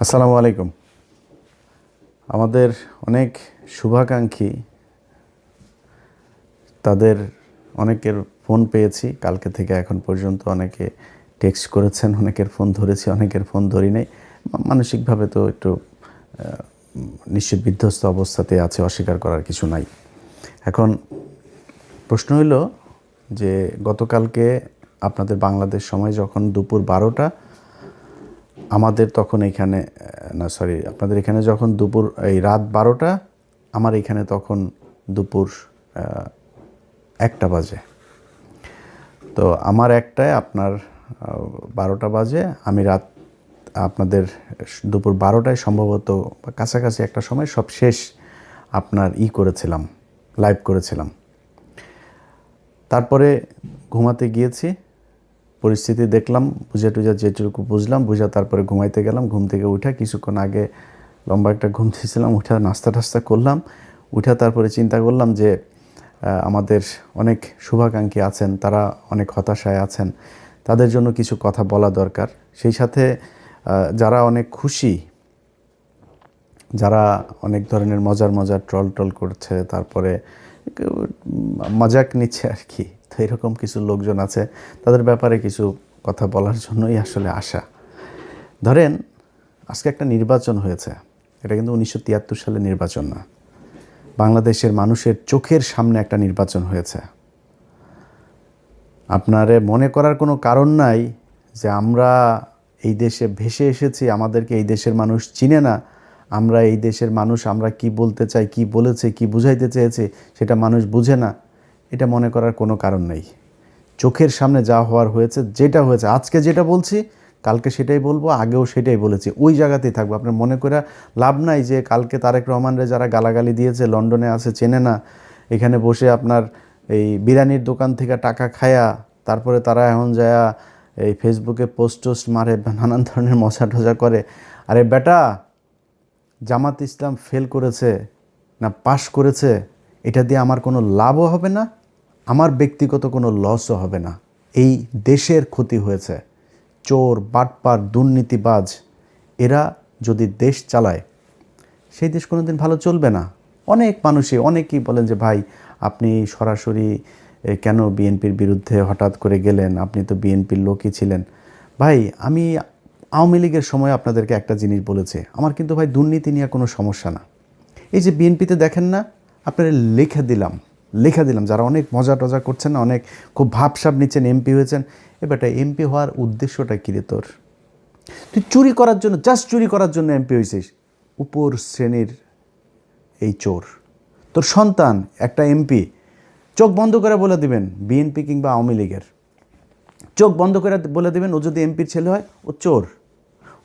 আসসালামু আলাইকুম। আমাদের অনেক শুভাকাঙ্ক্ষী, তাদের অনেকের ফোন পেয়েছি কালকে থেকে এখন পর্যন্ত। অনেকে টেক্সট করেছেন, অনেকের ফোন ধরেছি, অনেকের ফোন ধরি নাই। মানসিকভাবে তো একটু নিশ্চিত বিধ্বস্ত অবস্থাতে আছে, অস্বীকার করার কিছু নাই। এখন প্রশ্ন হইল যে গতকালকে আপনাদের বাংলাদেশ সময় যখন দুপুর 12টা, আমাদের তখন এখানে আপনাদের এখানে যখন দুপুর এই রাত 12টা, আমার এখানে তখন দুপুর 1টা বাজে। তো আমার 1টায় আপনার 12টা বাজে। আমি রাত আপনাদের দুপুর 12টায় সম্ভবত কাছাকাছি একটা সময় সব শেষ আপনার করেছিলাম, লাইভ করেছিলাম। তারপরে ঘুমাতে গিয়েছি, পরিস্থিতি দেখলাম, বুঝে টুঝা যেটুকু বুঝলাম বুঝা তারপরে ঘুমাইতে গেলাম। ঘুম থেকে উঠা কিছুক্ষণ আগে লম্বা একটা ঘুম দিয়েছিলাম, উঠা নাস্তা টাস্তা করলাম। উঠা তারপরে চিন্তা করলাম যে আমাদের অনেক শুভাকাঙ্ক্ষী আছেন, তারা অনেক হতাশায় আছেন, তাদের জন্য কিছু কথা বলা দরকার। সেই সাথে যারা অনেক খুশি, যারা অনেক ধরনের মজার ট্রল করছে, তারপরে মজাক নিচ্ছে আর কি, তো এরকম কিছু লোকজন আছে, তাদের ব্যাপারে কিছু কথা বলার জন্যই আসলে আসা। ধরেন আজকে একটা নির্বাচন হয়েছে, এটা কিন্তু 1973 সালে নির্বাচন না, বাংলাদেশের মানুষের চোখের সামনে একটা নির্বাচন হয়েছে। আপনারে মনে করার কোনো কারণ নাই যে আমরা এই দেশে ভেসে এসেছি, আমাদেরকে এই দেশের মানুষ চিনে না, আমরা এই দেশের মানুষ, আমরা কি বলতে চাই, কি বলেছে, কি বুঝাইতে চেয়েছে সেটা মানুষ বুঝে না, এটা মনে করার কোনো কারণ নেই। চোখের সামনে যা হওয়ার হয়েছে, যেটা হয়েছে, আজকে যেটা বলছি কালকে সেটাই বলবো, আগেও সেটাই বলেছি, ওই জায়গাতেই থাকবো। আপনার মনে করে লাভ নাই যে কালকে তারেক রহমানরে যারা গালাগালি দিয়েছে, লন্ডনে আছে, চেনে না, এখানে বসে আপনার এই বিরিয়ানির দোকান থেকে টাকা খায়া তারপরে তারা এখন যায়া এই ফেসবুকে পোস্ট মারে, নানান ধরনের মজা টজা করে। আরে বেটা, জামাত ইসলাম ফেল করেছে না পাশ করেছে, এটা দিয়ে আমার কোনো লাভও হবে না, আমার ব্যক্তিগত কোনো লসও হবে না। এই দেশের ক্ষতি হয়েছে। চোর, বাটপার, দুর্নীতিবাজ এরা যদি দেশ চালায়, সেই দেশ কোনো দিন ভালো চলবে না। অনেক মানুষই অনেকেই বলেন যে ভাই আপনি সরাসরি কেন বিএনপির বিরুদ্ধে হঠাৎ করে গেলেন, আপনি তো বিএনপির লোকই ছিলেন। ভাই আমি আওয়ামী লীগের সময় আপনাদেরকে একটা জিনিস বলেছে, আমার কিন্তু ভাই দুর্নীতি নিয়ে কোনো সমস্যা না। এই যে বিএনপিতে দেখেন না, আপনারা লেখা দিলাম যারা অনেক মজা টজা করছেন না, অনেক খুব ভাবসাব নিচ্ছেন, এমপি হয়েছেন। এবারটা এমপি হওয়ার উদ্দেশ্যটা কী রে তোর? তুই চুরি করার জন্য, জাস্ট চুরি করার জন্য এমপি হয়েছিস। উপর শ্রেণীর এই চোর, তোর সন্তান একটা এমপি, চোখ বন্ধ করে বলে দিবেন বিএনপি কিংবা আওয়ামী লীগের, চোখ বন্ধ করে বলে দিবেন ও যদি এমপির ছেলে হয় ও চোর।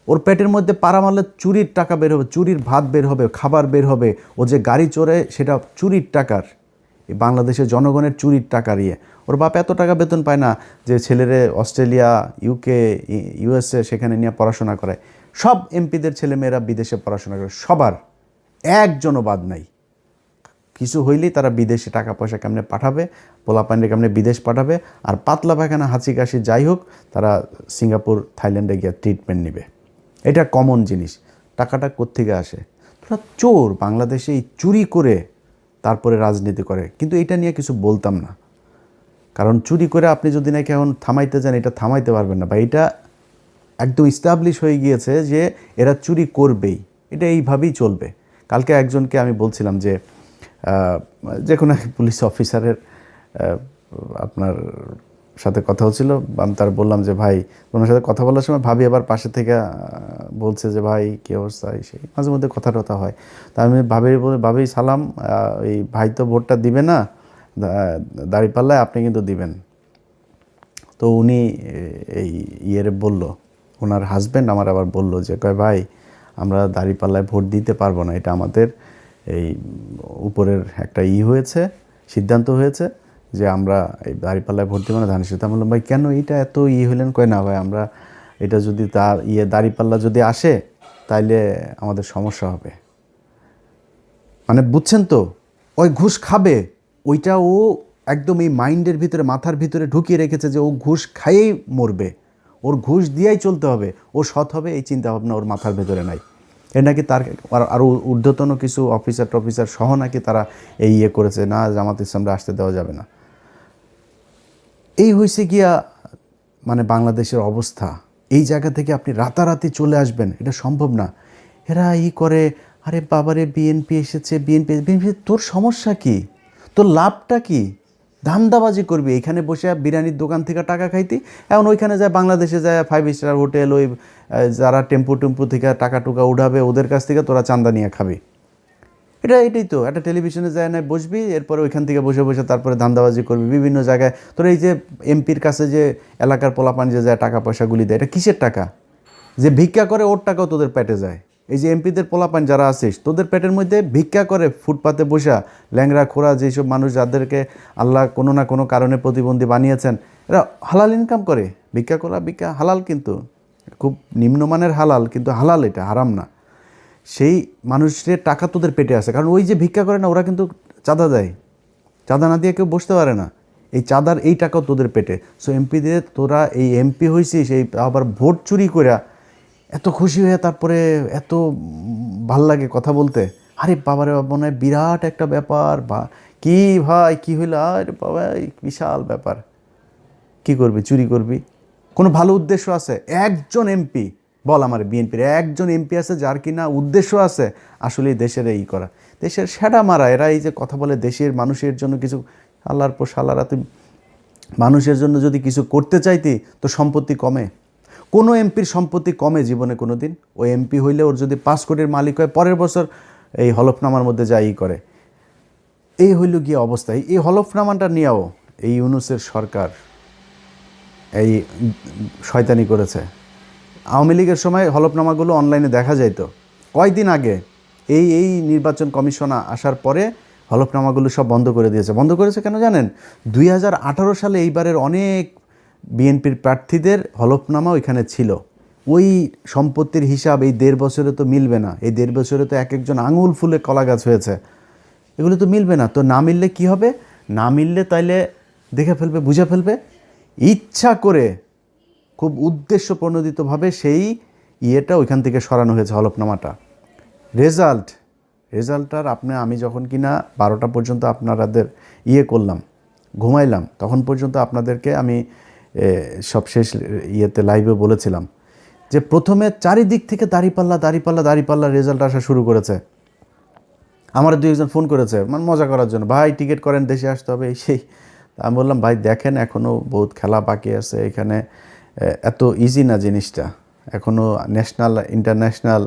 ওর পেটের মধ্যে পাড়া মারলে চুরির টাকা বের হবে, চুরির ভাত বের হবে, খাবার বের হবে। ও যে গাড়ি চড়ে সেটা চুরির টাকার, এই বাংলাদেশের জনগণের চুরির টাকা দিয়ে। ওর বাপ এত টাকা বেতন পায় না যে ছেলেরে অস্ট্রেলিয়া, ইউকে, ইউএসএ সেখানে নিয়ে পড়াশোনা করায়। সব এমপিদের ছেলেমেয়েরা বিদেশে পড়াশোনা করে, সবার, একজনও বাদ নাই। কিছু হইলেই তারা বিদেশে টাকা পয়সা কেমনে পাঠাবে, পোলাপান্ডে কেমনে বিদেশ পাঠাবে, আর পাতলা পায়খানা, হাঁচি কাশি যাই হোক, তারা সিঙ্গাপুর, থাইল্যান্ডে গিয়ে ট্রিটমেন্ট নেবে। এটা কমন জিনিস। টাকাটা কোত্থেকে আসে? তোরা চোর, বাংলাদেশে এই চুরি করে তারপরে রাজনীতি করে। কিন্তু এটা নিয়ে কিছু বলতাম না, কারণ চুরি করে আপনি যদি নাকি এখন থামাইতে যান, এটা থামাইতে পারবেন না। বা এটা একদম ইস্টাবলিশ হয়ে গিয়েছে যে এরা চুরি করবেই, এটা এইভাবেই চলবে। কালকে একজনকে আমি বলছিলাম যে যে কোনো এক পুলিশ অফিসারের আপনার সাথে কথা হচ্ছিল, আমি তার বললাম যে ভাই, ওনার সাথে কথা বলার সময় ভাবি আবার পাশে থেকে বলছে যে ভাই কী অবস্থা, সেই মাঝে মধ্যে কথা টথা হয়। তা আমি ভাবি সালাম, এই ভাই তো ভোটটা দিবে না, দাঁড়িপাল্লায় আপনি কিন্তু দিবেন। তো উনি এই বলল, ওনার হাজব্যান্ড আমার আবার বলল যে কয় ভাই আমরা দাঁড়িপাল্লায় ভোট দিতে পারবো না, এটা আমাদের এই উপরের একটা হয়েছে, সিদ্ধান্ত হয়েছে যে আমরা এই দাঁড়িপাল্লায় ভোট দেবো না, ধানের শীষ। আমি বললাম ভাই কেন এটা এত হইলেন? কয় না ভাই আমরা এটা যদি তার দাঁড়িপাল্লা যদি আসে তাইলে আমাদের সমস্যা হবে। মানে বুঝছেন তো, ওই ঘুষ খাবে, ওইটা ও একদম এই মাইন্ডের ভিতরে, মাথার ভিতরে ঢুকিয়ে রেখেছে যে ও ঘুষ খাইয়েই মরবে, ও ওর ঘুষ দিয়েই চলতে হবে, ও সৎ হবে, এই চিন্তাভাবনা ওর মাথার ভেতরে নাই। এ নাকি তার আরও ঊর্ধ্বতন কিছু অফিসার সহ নাকি তারা এই করেছে, না জামাত ইসলামরা আসতে দেওয়া যাবে না। এই হয়েছে গিয়া মানে বাংলাদেশের অবস্থা। এই জায়গা থেকে আপনি রাতারাতি চলে আসবেন, এটা সম্ভব না। এরা করে, আরে বাবারে বিএনপি এসেছে, বিএনপি তোর সমস্যা কি? তোর লাভটা কি? ধান্দাবাজি করবি এখানে বসে বিরিয়ানির দোকান থেকে টাকা খাইতি, এখন ওইখানে যায় বাংলাদেশে যায় 5 স্টার হোটেল, ওই যারা টেম্পু থেকে টাকা টুকা উঠাবে ওদের কাছ থেকে তোরা চান্দা নিয়ে খাবি। এটাই তো একটা টেলিভিশনে যায় না বসবি, এরপরে ওইখান থেকে বসে তারপরে ধান্দাবাজি করবি বিভিন্ন জায়গায়। তোর এই যে এমপির কাছে যে এলাকার পোলাপান যে যায় টাকা পয়সাগুলি দেয়, এটা কিসের টাকা? যে ভিক্ষা করে ওর টাকাও তোদের পেটে যায়। এই যে এমপিদের পোলাপান যারা আছিস, তোদের পেটের মধ্যে ভিক্ষা করে ফুটপাতে বসা ল্যাংরা খোড়া যেসব মানুষ যাদেরকে আল্লাহ কোনো না কোনো কারণে প্রতিবন্ধী বানিয়েছেন, এরা হালাল ইনকাম করে। ভিক্ষা হালাল, কিন্তু খুব নিম্নমানের হালাল, কিন্তু হালাল, এটা হারাম না। সেই মানুষের টাকা তোদের পেটে আসে, কারণ ওই যে ভিক্ষা করে না, ওরা কিন্তু চাঁদা দেয়, চাঁদা না দিয়ে কেউ বসতে পারে না। এই চাঁদার এই টাকাও তোদের পেটে। সো এমপিদের তোরা এই এমপি হয়েছিস, এই আবার ভোট চুরি করে এত খুশি হয়ে তারপরে এত ভাল লাগে কথা বলতে। আরে বাবারে মনে হয় বিরাট একটা ব্যাপার, বা কি ভাই কি হইলো, আরে বাবা বিশাল ব্যাপার। কি করবি? চুরি করবি? কোনো ভালো উদ্দেশ্য আছে? একজন এমপি বল আমার বিএনপির একজন এমপি আছে যার কিনা উদ্দেশ্য আছে আসলে দেশের এই করা, দেশের সেটা মারা। এরা এই যে কথা বলে দেশের মানুষের জন্য কিছু, আল্লাহর পর সালারা, তুই মানুষের জন্য যদি কিছু করতে চাইতি তো সম্পত্তি কমে? কোনো এমপির সম্পত্তি কমে জীবনে কোনো দিন? ওই এমপি হইলে ওর যদি 5 কোটির মালিক হয়, পরের বছর এই হলফনামার মধ্যে যাই করে। এই হইল গিয়ে অবস্থা। এই হলফনামাটা নিয়েও এই ইউনূসের সরকার এই শয়তানি করেছে। আওয়ামী লীগের সময় হলফনামাগুলো অনলাইনে দেখা যাইত। কয়েকদিন আগে এই নির্বাচন কমিশন আসার পরে হলফনামাগুলো সব বন্ধ করে দিয়েছে। বন্ধ করেছে কেন জানেন? 2018 সালে এইবারের অনেক বিএনপির প্রার্থীদের হলফনামা ওইখানে ছিল। ওই সম্পত্তির হিসাব এই 1.5 বছরে তো মিলবে না। এই 1.5 বছরে তো এক একজন আঙুল ফুলে কলা গাছ হয়েছে, এগুলো তো মিলবে না। তো না মিললে কি হবে? না মিললে তাইলে দেখে ফেলবে, বুঝে ফেলবে, ইচ্ছা করে খুব উদ্দেশ্য প্রণোদিতভাবে সেই ইয়েটা ওইখান থেকে সরানো হয়েছে হলফনামাটা। রেজাল্টটার আমি যখন কিনা 12টা পর্যন্ত আপনাদের করলাম, ঘুমাইলাম, তখন পর্যন্ত আপনাদেরকে আমি সব শেষ ইয়েতে লাইভে বলেছিলাম যে প্রথমে চারিদিক থেকে দাঁড়িপাল্লা রেজাল্ট আসা শুরু করেছে। আমার 2-1 ফোন করেছে মানে মজা করার জন্য, ভাই টিকিট করেন, দেশে আসতে হবে এই সেই। আমি বললাম ভাই দেখেন এখনও বহুত খেলা বাকি আছে এখানে, এত ইজি না জিনিসটা। এখনও ন্যাশনাল ইন্টারন্যাশনাল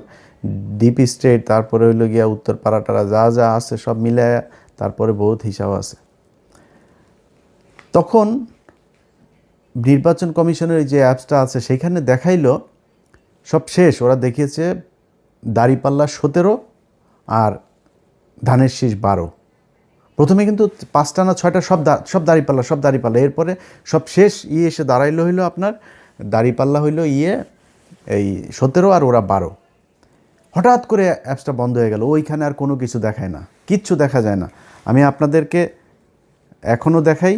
ডিপ স্টেট, তারপরে হইল গিয়া উত্তর পাড়াটারা যা আছে সব মিলে তারপরে বহুত হিসাব আছে। তখন নির্বাচন কমিশনের যে অ্যাপসটা আছে সেখানে দেখাইলো সব শেষ। ওরা দেখিয়েছে দাঁড়িপাল্লা 17 আর ধানের শীষ 12। প্রথমে কিন্তু 5টা না 6টা সব দাঁড়িপাল্লা। এরপরে সব শেষ এসে দাঁড়াইলো হইলো আপনার দাঁড়িপাল্লা হইলো এই 17 আর ওরা 12। হঠাৎ করে অ্যাপসটা বন্ধ হয়ে গেল। ওইখানে আর কোনো কিছু দেখায় না, কিচ্ছু দেখা যায় না। আমি আপনাদেরকে এখনও দেখাই,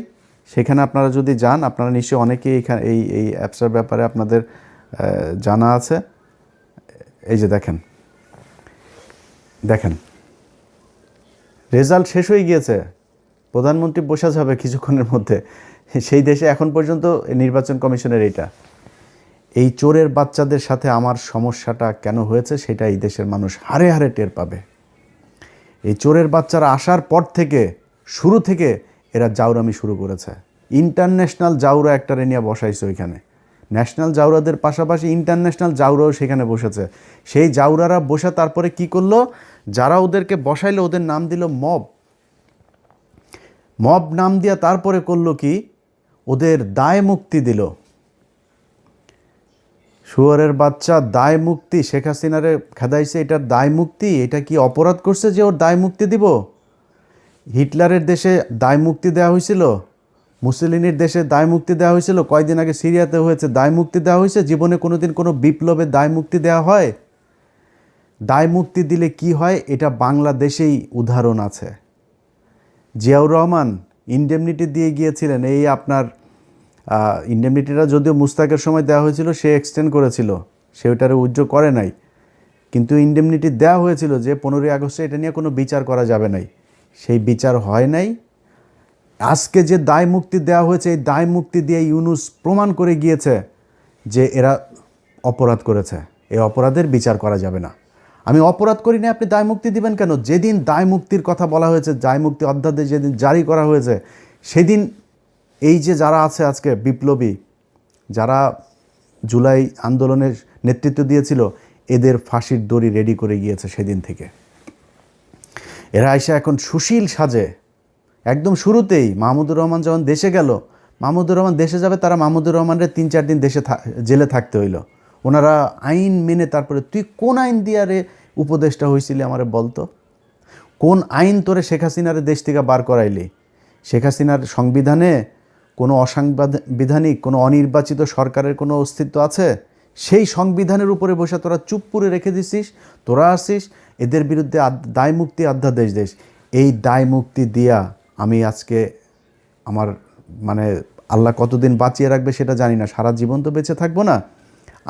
সেখানে আপনারা যদি যান, আপনারা নিশ্চয়ই অনেকেই এখানে এই অ্যাপসটার ব্যাপারে আপনাদের জানা আছে। এই যে দেখেন রেজাল্ট শেষ হয়ে গিয়েছে, প্রধানমন্ত্রী বসা যাবে কিছুক্ষণের মধ্যে। সেই দেশে এখন পর্যন্ত নির্বাচন কমিশনের এই চোরের বাচ্চাদের সাথে আমার সমস্যাটা কেন হয়েছে সেটা এই দেশের মানুষ হারে হারে টের পাবে। এই চোরের বাচ্চারা আসার পর থেকে শুরু থেকে এরা জাউরামি শুরু করেছে। ইন্টারন্যাশনাল জাউরা একটারে নিয়ে বসাইছে ওইখানে। ন্যাশনাল জাউরাদের পাশাপাশি ইন্টারন্যাশনাল জাউরাও সেখানে বসেছে। সেই জাউরারা বসে তারপরে কি করলো, যারা ওদেরকে বসাইলো ওদের নাম দিল মব নাম দিয়া তারপরে করলো কি, ওদের দায় মুক্তি দিল। শুয়োরের বাচ্চা দায় মুক্তি, শেখ হাসিনারে খেদাইছে, এটার দায় মুক্তি। এটা কি অপরাধ করছে যে ওর দায় মুক্তি দিব? হিটলারের দেশে দায় মুক্তি দেওয়া হয়েছিল, মুসলিনের দেশে দায় মুক্তি দেওয়া হয়েছিল, কয়েকদিন আগে সিরিয়াতে হয়েছে, দায় মুক্তি দেওয়া হয়েছে। জীবনে কোনোদিন কোনো বিপ্লবে দায় মুক্তি দেওয়া হয়? দায় মুক্তি দিলে কি হয় এটা বাংলাদেশেই উদাহরণ আছে। জিয়াউর রহমান ইনডেমনিটি দিয়ে গিয়েছিলেন এই আপনার ইন্ডেমনিটিটা যদিও মুস্তাকের সময় দেওয়া হয়েছিল, সে এক্সটেন্ড করেছিল, সে ওটারে উইথড্র করে নাই, কিন্তু ইন্ডেমনিটি দেওয়া হয়েছিল যে 15ই আগস্টে এটা নিয়ে কোনো বিচার করা যাবে নাই, সেই বিচার হয় নাই। আজকে যে দায় মুক্তি দেওয়া হয়েছে, এই দায় মুক্তি দিয়ে ইউনূস প্রমাণ করে গিয়েছে যে এরা অপরাধ করেছে, এই অপরাধের বিচার করা যাবে না। আমি অপরাধ করি না, আপনি দায় মুক্তি দিবেন কেন? যেদিন দায় মুক্তির কথা বলা হয়েছে, দায় মুক্তি অধ্যাদেশ যেদিন জারি করা হয়েছে, সেদিন এই যে যারা আছে আজকে বিপ্লবী, যারা জুলাই আন্দোলনের নেতৃত্ব দিয়েছিল, এদের ফাঁসির দড়ি রেডি করে গিয়েছে সেদিন থেকে। এরা এসে এখন সুশীল সাজে। একদম শুরুতেই মাহমুদুর রহমান যখন দেশে গেল, মাহমুদুর রহমান দেশে যাবে, তারা মাহমুদুর রহমানের 3-4 দিন দেশে জেলে থাকতে হইল। ওনারা আইন মেনে, তারপরে তুই কোন আইন দিয়ে রে উপদেষ্টা হয়েছিলি আমারে বলতো, কোন আইন তোরে শেখ হাসিনারে দেশ থেকে বার করাইলি? শেখ হাসিনার সংবিধানে কোনো অসাংবিধানিক, কোনো অনির্বাচিত সরকারের কোনো অস্তিত্ব আছে? সেই সংবিধানের উপরে বসে তোরা চুপ করে রেখে দিছিস। তোরা আসিস এদের বিরুদ্ধে দায় মুক্তি অধ্যাদেশ দেশ। এই দায় মুক্তি দিয়া আমি আজকে আমার মানে আল্লাহ কতদিন বাঁচিয়ে রাখবে সেটা জানি না, সারা জীবন তো বেঁচে থাকবো না।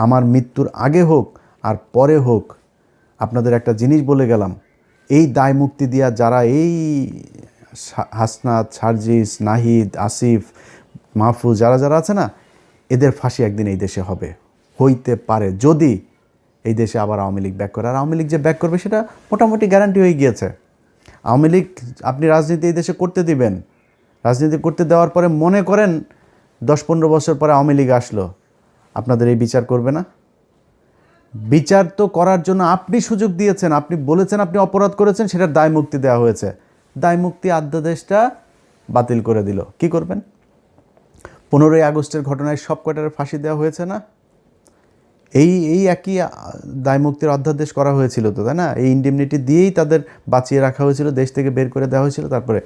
আমার মৃত্যুর আগে হোক আর পরে হোক, আপনাদের একটা জিনিস বলে গেলাম, এই দায় মুক্তি দিয়া যারা এই হাসনাত, সার্জিস, নাহিদ, আসিফ, মাহফুজ, যারা যারা আছে না, এদের ফাঁসি একদিন এই দেশে হবে, হইতে পারে যদি এই দেশে আবার আওয়ামী লীগ ব্যাক করে। আর আওয়ামী লীগ যে ব্যাক করবে সেটা মোটামুটি গ্যারান্টি হয়ে গিয়েছে। আওয়ামী লীগ আপনি রাজনীতি এই দেশে করতে দিবেন, রাজনীতি করতে দেওয়ার পরে মনে করেন 10-15 বছর পরে আওয়ামী লীগ আসলো, আপনাদের এই বিচার করবে না? বিচার তো করার জন্য আপনি সুযোগ দিয়েছেন, আপনি বলেছেন আপনি অপরাধ করেছেন, সেটার দায় মুক্তি দেওয়া হয়েছে। দায় মুক্তি অধ্যাদেশটা বাতিল করে দিল, কি করবেন? 15ই আগস্টের ঘটনায় সব কয়টার ফাঁসি দেওয়া হয়েছে না? এই একই দায় মুক্তির অধ্যাদেশ করা হয়েছিল তো, তাই না? এই ইন্ডেমনিটি দিয়েই তাদের বাঁচিয়ে রাখা হয়েছিল, দেশ থেকে বের করে দেওয়া হয়েছিল। তারপরে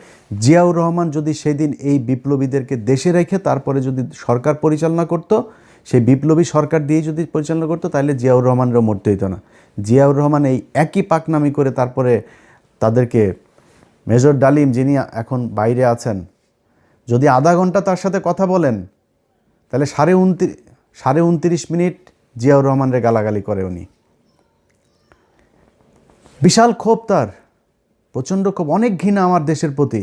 জিয়াউর রহমান যদি সেদিন এই বিপ্লবীদেরকে দেশে রেখে তারপরে যদি সরকার পরিচালনা করত, সেই বিপ্লবী সরকার দিয়েই যদি পরিচালনা করতো, তাহলে জিয়াউর রহমানেরও মরতে হইতো না। জিয়াউর রহমান এই একই পাকনামি করে তারপরে তাদেরকে, মেজর ডালিম যিনি এখন বাইরে আছেন, যদি আধা ঘন্টা তার সাথে কথা বলেন, তাহলে 29.5 মিনিট জিয়াউর রহমানের গালাগালি করে উনি। বিশাল ক্ষোভ তার, প্রচণ্ড ক্ষোভ, অনেক ঘৃণা আমার দেশের প্রতি।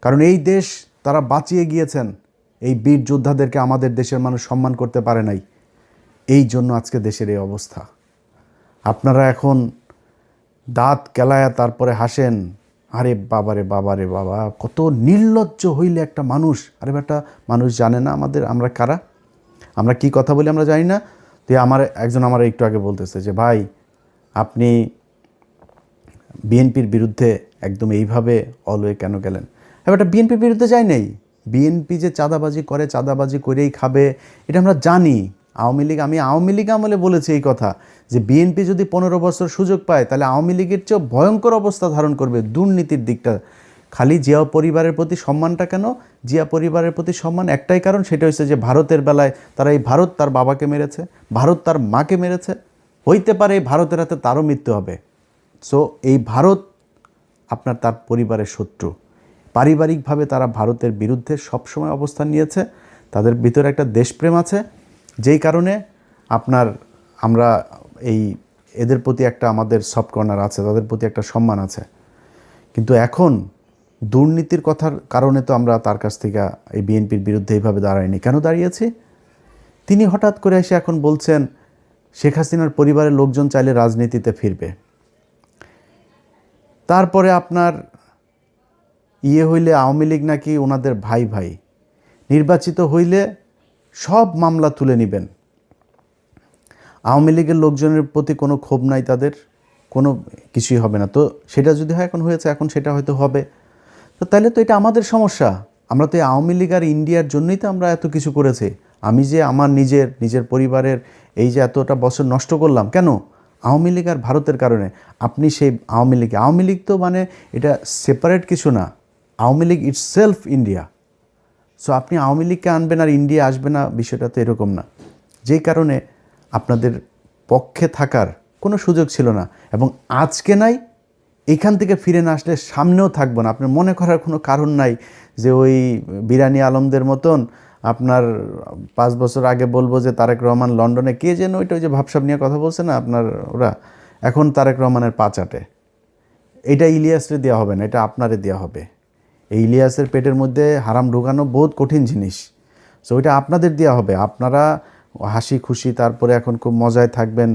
কারণ এই দেশ তারা বাঁচিয়ে গিয়েছেন, এই বীর যোদ্ধাদেরকে আমাদের দেশের মানুষ সম্মান করতে পারে নাই, এই জন্য আজকে দেশের এই অবস্থা। আপনারা এখন দাঁত কেলায়া তারপরে হাসেন, আরে বাবা রে বাবা রে বাবা, কত নির্লজ্জ হইলে একটা মানুষ। আরে বেটা, মানুষ জানে না আমরা কারা, আমরা কি কথা বলি আমরা জানি না। তো একজন আমার একটু আগে বলতেছে যে ভাই আপনি বিএনপির বিরুদ্ধে একদম এইভাবে অলওয়ে কেন গেলেন? এবারটা বিএনপির বিরুদ্ধে যাই নাই, বিএনপি যে চাঁদাবাজি করে, চাঁদাবাজি করেই খাবে, এটা আমরা জানি। আমি আওয়ামী লীগ আমলে বলেছি এই কথা, যে বিএনপি যদি 15 বছর সুযোগ পায়, তাহলে আওয়ামী লীগের চেয়েও ভয়ঙ্কর অবস্থা ধারণ করবে দুর্নীতির দিকটা। খালি জিয়া পরিবারের প্রতি সম্মানটা কেন? জিয়া পরিবারের প্রতি সম্মান একটাই কারণ, সেটা হচ্ছে যে ভারতের বেলায় তারা এই ভারত তার বাবাকে মেরেছে, ভারত তার মাকে মেরেছে, হইতে পারে এই ভারতের হাতে তারও মৃত্যু হবে। সো এই ভারত আপনার তার পরিবারের শত্রু। পারিবারিকভাবে তারা ভারতের বিরুদ্ধে সবসময় অবস্থান নিয়েছে, তাদের ভিতরে একটা দেশপ্রেম আছে, যেই কারণে আমরা এদের প্রতি একটা আমাদের সফট কর্নার আছে, তাদের প্রতি একটা সম্মান আছে। কিন্তু এখন দুর্নীতির কথার কারণে তো আমরা তার কাছ থেকে এই বিএনপির বিরুদ্ধে এইভাবে দাঁড়াইনি। কেন দাঁড়িয়েছি? তিনি হঠাৎ করে এসে এখন বলছেন শেখ হাসিনার পরিবারের লোকজন চাইলে রাজনীতিতে ফিরবে। তারপরে আপনার হইলে আওয়ামী লীগ নাকি ওনাদের ভাই ভাই, নির্বাচিত হইলে সব মামলা তুলে নেবেন। আওয়ামী লীগের লোকজনের প্রতি কোনো ক্ষোভ নাই, তাদের কোনো কিছুই হবে না। তো সেটা যদি হয়, এখন হয়েছে, এখন সেটা হয়তো হবে। তো তাহলে তো এটা আমাদের সমস্যা। আমরা তো এই আওয়ামী লীগ আর ইন্ডিয়ার জন্যই তো আমরা এত কিছু করেছি। আমি যে আমার নিজের পরিবারের এই যে এতটা বছর নষ্ট করলাম, কেন? আওয়ামী লীগ আর ভারতের কারণে। আপনি সেই আওয়ামী লীগ তো মানে এটা সেপারেট কিছু না, Awami League itself India. So আপনি আওয়ামী লীগকে আনবেন আর ইন্ডিয়া আসবে না, বিষয়টা তো এরকম না। যেই কারণে আপনাদের পক্ষে থাকার কোনো সুযোগ ছিল না, এবং আজকে নাই, এখান থেকে ফিরে না আসলে সামনেও থাকবো না। আপনার মনে করার কোনো কারণ নাই যে ওই বিরানি আলমদের মতন আপনার 5 বছর আগে বলবো যে তারেক রহমান লন্ডনে কে যেন ওই যে ভাবসাব নিয়ে কথা বলছে না আপনার ওরা, এখন তারেক রহমানের পা চাটে। এটা ইলিয়াসরে দেওয়া হবে না, এটা আপনারে দেওয়া হবে। এই ইলিয়াসের পেটের মধ্যে হারাম ঢুকানো বহুত কঠিন জিনিস, সো ওইটা আপনাদের দেওয়া হবে। আপনারা হাসি খুশি তারপরে এখন খুব মজায় থাকবেন,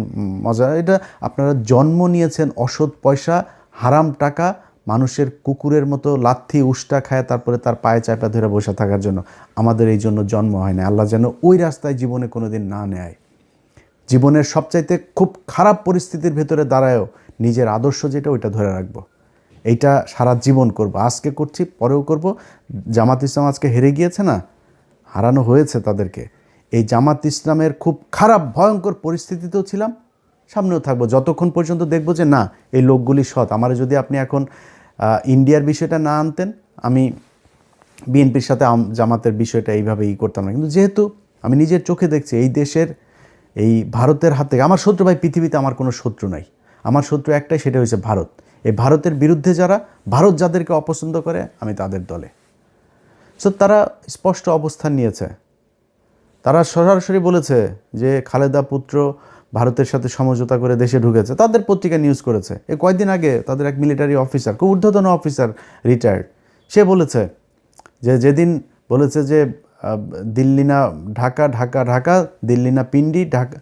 মজা। এটা আপনারা জন্ম নিয়েছেন অসৎ পয়সা, হারাম টাকা, মানুষের কুকুরের মতো লাথি উষ্টা খায় তারপরে তার পায়ে চাপা ধরে বসে থাকার জন্য। আমাদের এই জন্য জন্ম হয় না। আল্লাহ যেন ওই রাস্তায় জীবনে কোনো দিন না নেয়। জীবনের সবচাইতে খুব খারাপ পরিস্থিতির ভেতরে দাঁড়ায়ও নিজের আদর্শ যেটা ওইটা ধরে রাখবো। এইটা সারা জীবন করব, আজকে করছি পরেও করব। জামাত ইসলাম আজকে হেরে গিয়েছে না, হারানো হয়েছে তাদেরকে। এই জামাত ইসলামের খুব খারাপ ভয়ঙ্কর পরিস্থিতিতেও ছিলাম, সামনেও থাকবো যতক্ষণ পর্যন্ত দেখব যে না এই লোকগুলি সৎ। আমার যদি আপনি এখন ইন্ডিয়ার বিষয়টা না আনতেন, আমি বিএনপির সাথে জামাতের বিষয়টা এইভাবে করতাম না। কিন্তু যেহেতু আমি নিজের চোখে দেখছি এই দেশের, এই ভারতের হাত থেকে আমার শত্রু, ভাই পৃথিবীতে আমার কোনো শত্রু নাই, আমার শত্রু একটাই, সেটা হচ্ছে ভারত। এই ভারতের বিরুদ্ধে যারা, ভারত যাদেরকে অপছন্দ করে, আমি তাদের দলে। সো তারা স্পষ্ট অবস্থান নিয়েছে, তারা সরাসরি বলেছে যে খালেদা পুত্র ভারতের সাথে সমঝোতা করে দেশে ঢুকেছে। তাদের পত্রিকা নিউজ করেছে। এই কয়েকদিন আগে তাদের এক মিলিটারি অফিসার, খুব ঊর্ধ্বতন অফিসার, রিটায়ার্ড, সে বলেছে যে যেদিন বলেছে যে দিল্লি না ঢাকা, ঢাকা ঢাকা, দিল্লি না পিন্ডি, ঢাকা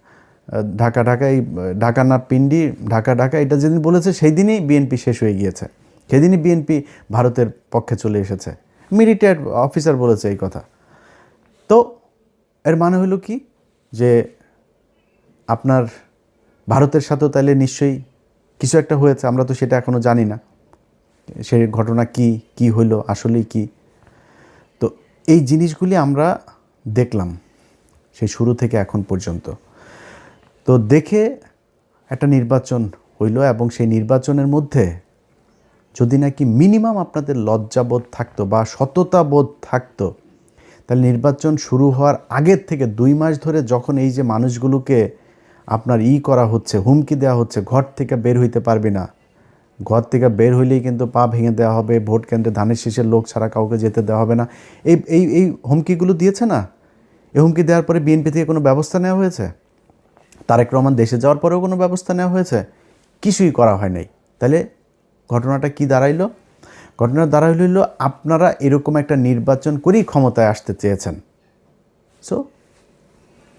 ঢাকা ঢাকা, এই ঢাকা না পিন্ডি, ঢাকা ঢাকা, এটা যেদিন বলেছে সেই দিনই বিএনপি শেষ হয়ে গিয়েছে, সেদিনই বিএনপি ভারতের পক্ষে চলে এসেছে। মিলিটারি অফিসার বলেছে এই কথা। তো এর মানে হলো কি যে আপনার ভারতের সাথেও তাহলে নিশ্চয়ই কিছু একটা হয়েছে, আমরা তো সেটা এখনও জানি না সেই ঘটনা কি হইলো আসলেই কি। তো এই জিনিসগুলি আমরা দেখলাম সেই শুরু থেকে এখন পর্যন্ত। তো দেখে একটা নির্বাচন হইল, এবং সেই নির্বাচনের মধ্যে যদি নাকি মিনিমাম আপনাদের লজ্জাবোধ থাকতো বা সততাবোধ থাকতো, তাহলে নির্বাচন শুরু হওয়ার আগের থেকে 2 মাস ধরে যখন এই যে মানুষগুলোকে আপনার করা হচ্ছে, হুমকি দেওয়া হচ্ছে, ঘর থেকে বের হইতে পারবি না, ঘর থেকে বের হইলেই কিন্তু পা ভেঙে দেওয়া হবে, ভোট কেন্দ্রে ধানের শীষের লোক ছাড়া কাউকে যেতে দেওয়া হবে না, এই এই এই হুমকিগুলো দিয়েছে না। এই হুমকি দেওয়ার পরে বিএনপি থেকে কোনো ব্যবস্থা নেওয়া হয়েছে? তারেক রহমান দেশে যাওয়ার পরেও কোনো ব্যবস্থা নেওয়া হয়েছে? কিছুই করা হয় নাই। তাহলে ঘটনাটা কি দাঁড়াইলো? ঘটনা দাঁড়াইল আপনারা এরকম একটা নির্বাচন করেই ক্ষমতায় আসতে চেয়েছেন। সো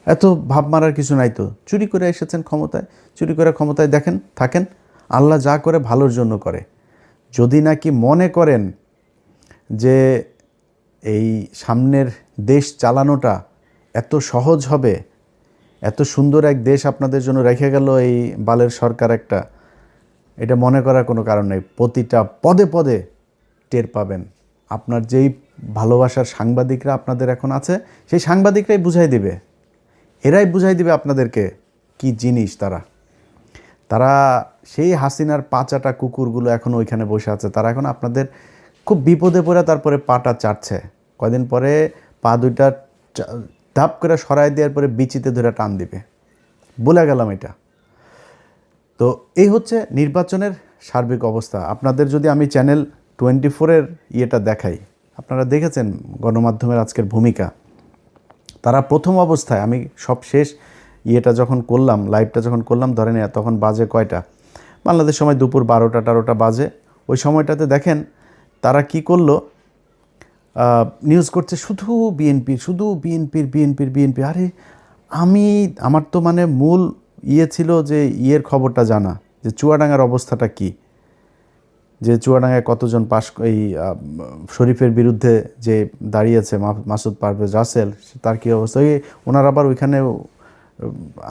এত ভাব মারার কিছু নাই তো, চুরি করে এসেছেন ক্ষমতায়, চুরি করে ক্ষমতায় দেখেন থাকেন। আল্লাহ যা করে ভালোর জন্য করে। যদি নাকি মনে করেন যে এই সামনের দেশ চালানোটা এত সহজ হবে, এত সুন্দর এক দেশ আপনাদের জন্য রেখে গেল এই বালের সরকার একটা, এটা মনে করার কোনো কারণ নেই। প্রতিটা পদে পদে টের পাবেন। আপনার যেই ভালোবাসার সাংবাদিকরা আপনাদের এখন আছে, সেই সাংবাদিকরাই বুঝাই দিবে, এরাই বুঝাই দিবে আপনাদেরকে কি জিনিস তারা। তারা সেই হাসিনার পাচাটা কুকুরগুলো এখন ওইখানে বসে আছে, তারা এখন আপনাদের খুব বিপদে পড়ে তারপরে পাটা চাটছে। কয়দিন পরে পা দুইটা ধাপ করে সরাই দেওয়ার পরে বিচিতে ধরে টান দিবে, বলে গেলাম এটা। তো এই হচ্ছে নির্বাচনের সার্বিক অবস্থা। আপনাদের যদি আমি চ্যানেল 24-এর ইয়েটা দেখাই, আপনারা দেখেছেন গণমাধ্যমের আজকের ভূমিকা। তারা প্রথম অবস্থায়, আমি সব শেষ ইয়েটা যখন করলাম, লাইভটা যখন করলাম, ধরেন তখন বাজে কয়টা, বাংলাদেশ সময় দুপুর 12টা বাজে। ওই সময়টাতে দেখেন তারা কি করলো, নিউজ করছে শুধু বিএনপির, শুধু বিএনপির। আরে আমার তো মানে মূল ছিল যে খবরটা জানা, যে চুয়াডাঙ্গার অবস্থাটা কি, যে চুয়াডাঙ্গায় কতজন এই শরীফের বিরুদ্ধে যে দাঁড়িয়েছে মাসুদ পারভেজ রাসেল, তার কী অবস্থা। ওনার আবার ওইখানে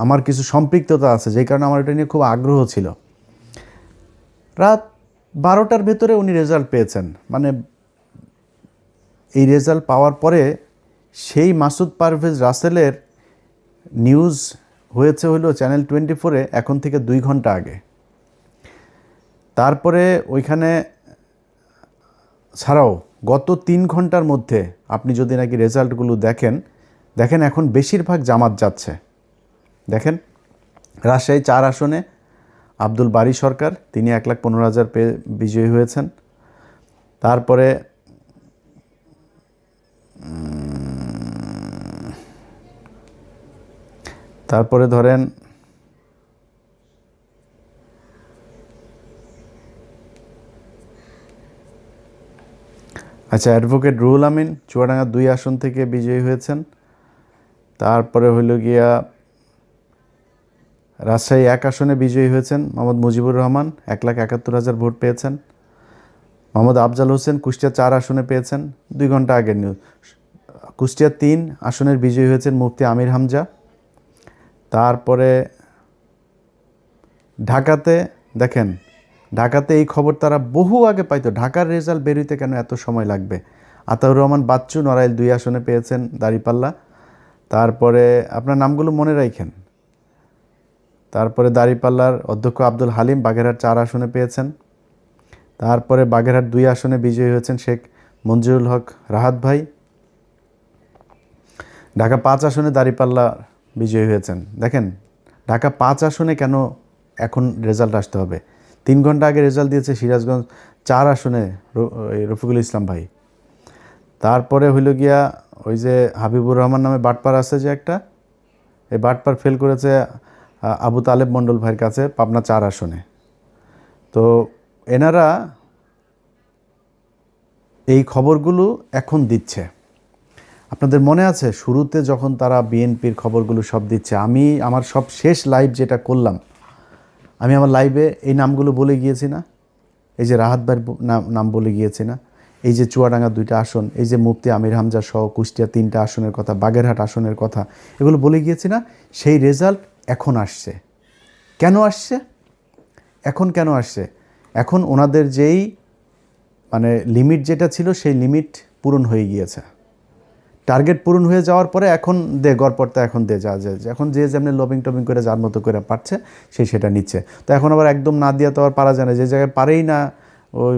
আমার কিছু সম্পৃক্ততা আছে, যেই কারণে আমার এটা নিয়ে খুব আগ্রহ ছিল। রাত 12টার ভেতরে উনি রেজাল্ট পেয়েছেন। মানে এই রেজাল্ট পাওয়ার পরে সেই মাসুদ পারভেজ রাসেলের নিউজ হয়েছে হলো চ্যানেল 24-এ এখন থেকে 2 ঘন্টা আগে। তারপরে ওইখানে ছাড়াও গত 3 ঘন্টার মধ্যে আপনি যদি নাকি রেজাল্টগুলো দেখেন এখন বেশিরভাগ জামাত যাচ্ছে। দেখেন রাজশাহী 4 আসনে আব্দুল বারী সরকার, তিনি 1,15,000 পেয়ে বিজয়ী হয়েছেন। তারপরে তারপরে ধরেন আচ্ছা, অ্যাডভোকেট রুহুল আমিন চুয়াডাঙ্গা 2 আসন থেকে বিজয়ী হয়েছেন। তারপরে হইল গিয়া রাজশাহী 1 আসনে বিজয়ী হয়েছেন মোহাম্মদ মুজিবুর রহমান, 1,71,000 ভোট পেয়েছেন। মোহাম্মদ আফজাল হোসেন কুষ্টিয়া 4 আসনে পেয়েছেন, 2 ঘন্টা আগের নিউজ। কুষ্টিয়া 3 আসনের বিজয়ী হয়েছেন মুফতি আমির হামজা। তারপরে ঢাকাতে দেখেন, ঢাকাতে এই খবর তারা বহু আগে পাইতো, ঢাকার রেজাল্ট বেরোইতে কেন এত সময় লাগবে। আতাউর রহমান বাচ্চু নড়াইল 2 আসনে পেয়েছেন দাঁড়িপাল্লা। তারপরে আপনার নামগুলো মনে রাখেন। তারপরে দাঁড়িপাল্লার অধ্যক্ষ আব্দুল হালিম বাগেরহাট 4 আসনে পেয়েছেন। তারপরে বাগেরহাট 2 আসনে বিজয়ী হয়েছেন শেখ মঞ্জুরুল হক রাহাত ভাই। ঢাকা 5 আসনে দাঁড়িপাল্লা বিজয়ী হয়েছেন। দেখেন ঢাকা 5 আসনে কেন এখন রেজাল্ট আসতে হবে? 3 ঘন্টা আগে রেজাল্ট দিয়েছে সিরাজগঞ্জ 4 আসনে রফিকুল ইসলাম ভাই। তারপরে হইল গিয়া ওই যে হাবিবুর রহমান নামে বাটপার আছে যে একটা, এই বাটপার ফেল করেছে আবু তালেব মণ্ডল ভাইয়ের কাছে পাবনা 4 আসনে। তো এনারা এই খবরগুলো এখন দিচ্ছে। আপনাদের মনে আছে শুরুতে যখন তারা বিএনপির খবরগুলো সব দিচ্ছে, আমি আমার সব শেষ লাইভ যেটা করলাম, আমি আমার লাইভে এই নামগুলো বলে গিয়েছি না? এই যে রাহাত ভাইয়ের নাম বলে গিয়েছি না? এই যে চুয়াডাঙ্গা 2টা আসন, এই যে মুফতি আমির হামজা সহ কুষ্টিয়া 3টা আসনের কথা, বাগেরহাট আসনের কথা, এগুলো বলে গিয়েছি না? সেই রেজাল্ট এখন আসছে। কেন আসছে? এখন কেন আসছে? এখন ওনাদের যেই মানে লিমিট যেটা ছিল সেই লিমিট পূরণ হয়ে গিয়েছে। টার্গেট পূরণ হয়ে যাওয়ার পরে এখন গড়পড়তা এখন যা এখন যে যেমনি লবিং টবিং করে যার মতো করে পারছে সেই সেটা নিচ্ছে। তো এখন আবার একদম না দিয়ে তো আর পারা যায় না। যে জায়গায় পারেই না, ওই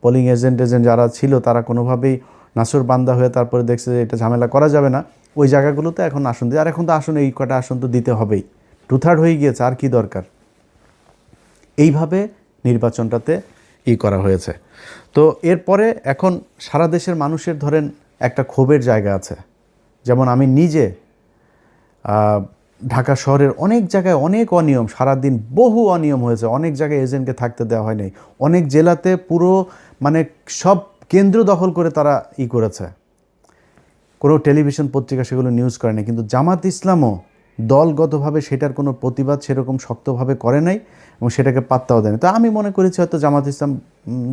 পোলিং এজেন্ট যারা ছিল তারা কোনোভাবেই নাসুর বান্দা হয়ে তারপরে দেখছে যে এটা ঝামেলা করা যাবে না, ওই জায়গাগুলোতে এখন আসন দিয়ে। আর এখন তো আসন এই কটা আসন তো দিতে হবেই, 2/3 হয়ে গিয়েছে, আর কি দরকার? এইভাবে নির্বাচনটাতে করা হয়েছে। তো এরপরে এখন সারা দেশের মানুষের ধরেন একটা ক্ষোভের জায়গা আছে। যেমন আমি নিজে ঢাকা শহরের অনেক জায়গায় অনেক অনিয়ম, সারাদিন বহু অনিয়ম হয়েছে, অনেক জায়গায় এজেন্টকে থাকতে দেওয়া হয় নাই, অনেক জেলাতে পুরো মানে সব কেন্দ্র দখল করে তারা করেছে। কোনো টেলিভিশন পত্রিকা সেগুলো নিউজ করে নাই, কিন্তু জামাত ইসলামও দলগতভাবে সেটার কোনো প্রতিবাদ সেরকম শক্তভাবে করে নাই এবং সেটাকে পাত্তাও দেয়নি। তো আমি মনে করেছি হয়তো জামাত ইসলাম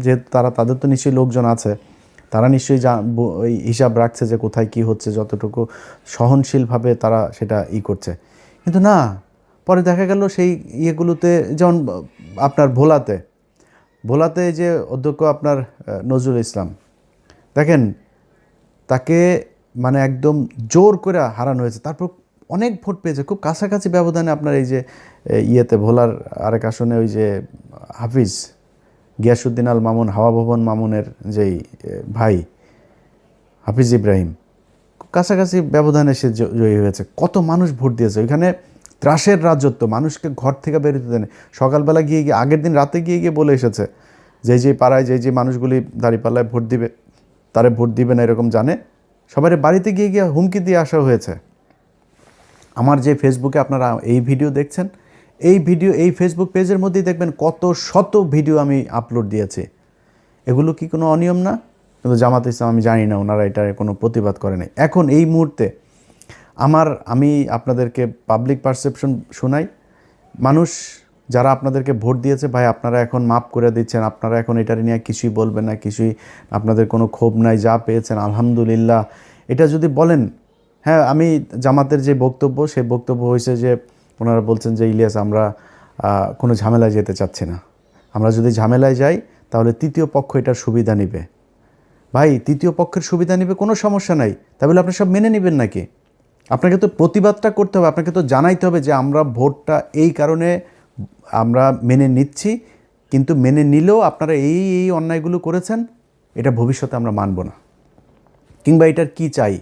যেহেতু তাদের তো নিশ্চয়ই লোকজন আছে, তারা নিশ্চয়ই ওই হিসাব রাখছে যে কোথায় কি হচ্ছে, যতটুকু সহনশীলভাবে তারা সেটা করছে। কিন্তু না, পরে দেখা গেল সেই ইয়েগুলোতে, যেমন আপনার ভোলাতে যে অধ্যক্ষ আপনার নজরুল ইসলাম, দেখেন তাকে মানে একদম জোর করে হারানো হয়েছে, তারপর অনেক ভোট পেয়েছে খুব কাছাকাছি ব্যবধানে। আপনার এই যে ভোলার আরেক আসনে ওই যে হাফিজ গিয়াসউদ্দিন আল মামুন, হাওয়া ভবন মামুনের যেই ভাই হাফিজ ইব্রাহিম, খুব কাছাকাছি ব্যবধানে সে জয়ী হয়েছে। কত মানুষ ভোট দিয়েছে ওইখানে। ত্রাসের রাজত্ব, মানুষকে ঘর থেকে বেরোতে দেয়নি। সকালবেলা গিয়ে আগের দিন রাতে গিয়ে বলে এসেছে যে পাড়ায় যে মানুষগুলি দাঁড়িপাল্লায় ভোট দিবে তারে ভোট দিবে না এরকম জানে, সবাই বাড়িতে গিয়ে হুমকি দিয়ে আসা হয়েছে। আমার যে ফেসবুকে আপনারা এই ভিডিও দেখছেন, এই ফেসবুক পেজের মধ্যেই দেখবেন কত শত ভিডিও আমি আপলোড দিয়েছি। এগুলো কি কোনো অনিয়ম না? কিন্তু জামাত ইসলাম আমি জানি না ওনারা এটার কোনো প্রতিবাদ করে নাই। এখন এই মুহূর্তে আমি আপনাদেরকে পাবলিক পারসেপশন শোনাই। মানুষ যারা আপনাদেরকে ভোট দিয়েছে, ভাই আপনারা এখন মাপ করে দিচ্ছেন, আপনারা এখন এটার নিয়ে কিছুই বলবেন না, কিছুই আপনাদের কোনো ক্ষোভ নাই, যা পেয়েছেন আলহামদুলিল্লাহ, এটা যদি বলেন। হ্যাঁ, আমি জামাতের যে বক্তব্য, সেই বক্তব্য হয়েছে যে ওনারা বলছেন যে ইলিয়াস আমরা কোনো ঝামেলায় যেতে চাচ্ছি না, আমরা যদি ঝামেলায় যাই তাহলে তৃতীয় পক্ষ এটার সুবিধা নেবে। ভাই তৃতীয় পক্ষের সুবিধা নেবে কোনো সমস্যা নাই, তাহলে আপনি সব মেনে নেবেন নাকি? আপনাকে তো প্রতিবাদটা করতে হবে, আপনাকে তো জানাইতে হবে যে আমরা ভোটটা এই কারণে আমরা মেনে নিচ্ছি, কিন্তু মেনে নিলেও আপনারা এই অন্যায়গুলো করেছেন, এটা ভবিষ্যতে আমরা মানব না, কিংবা এটার কি চাই,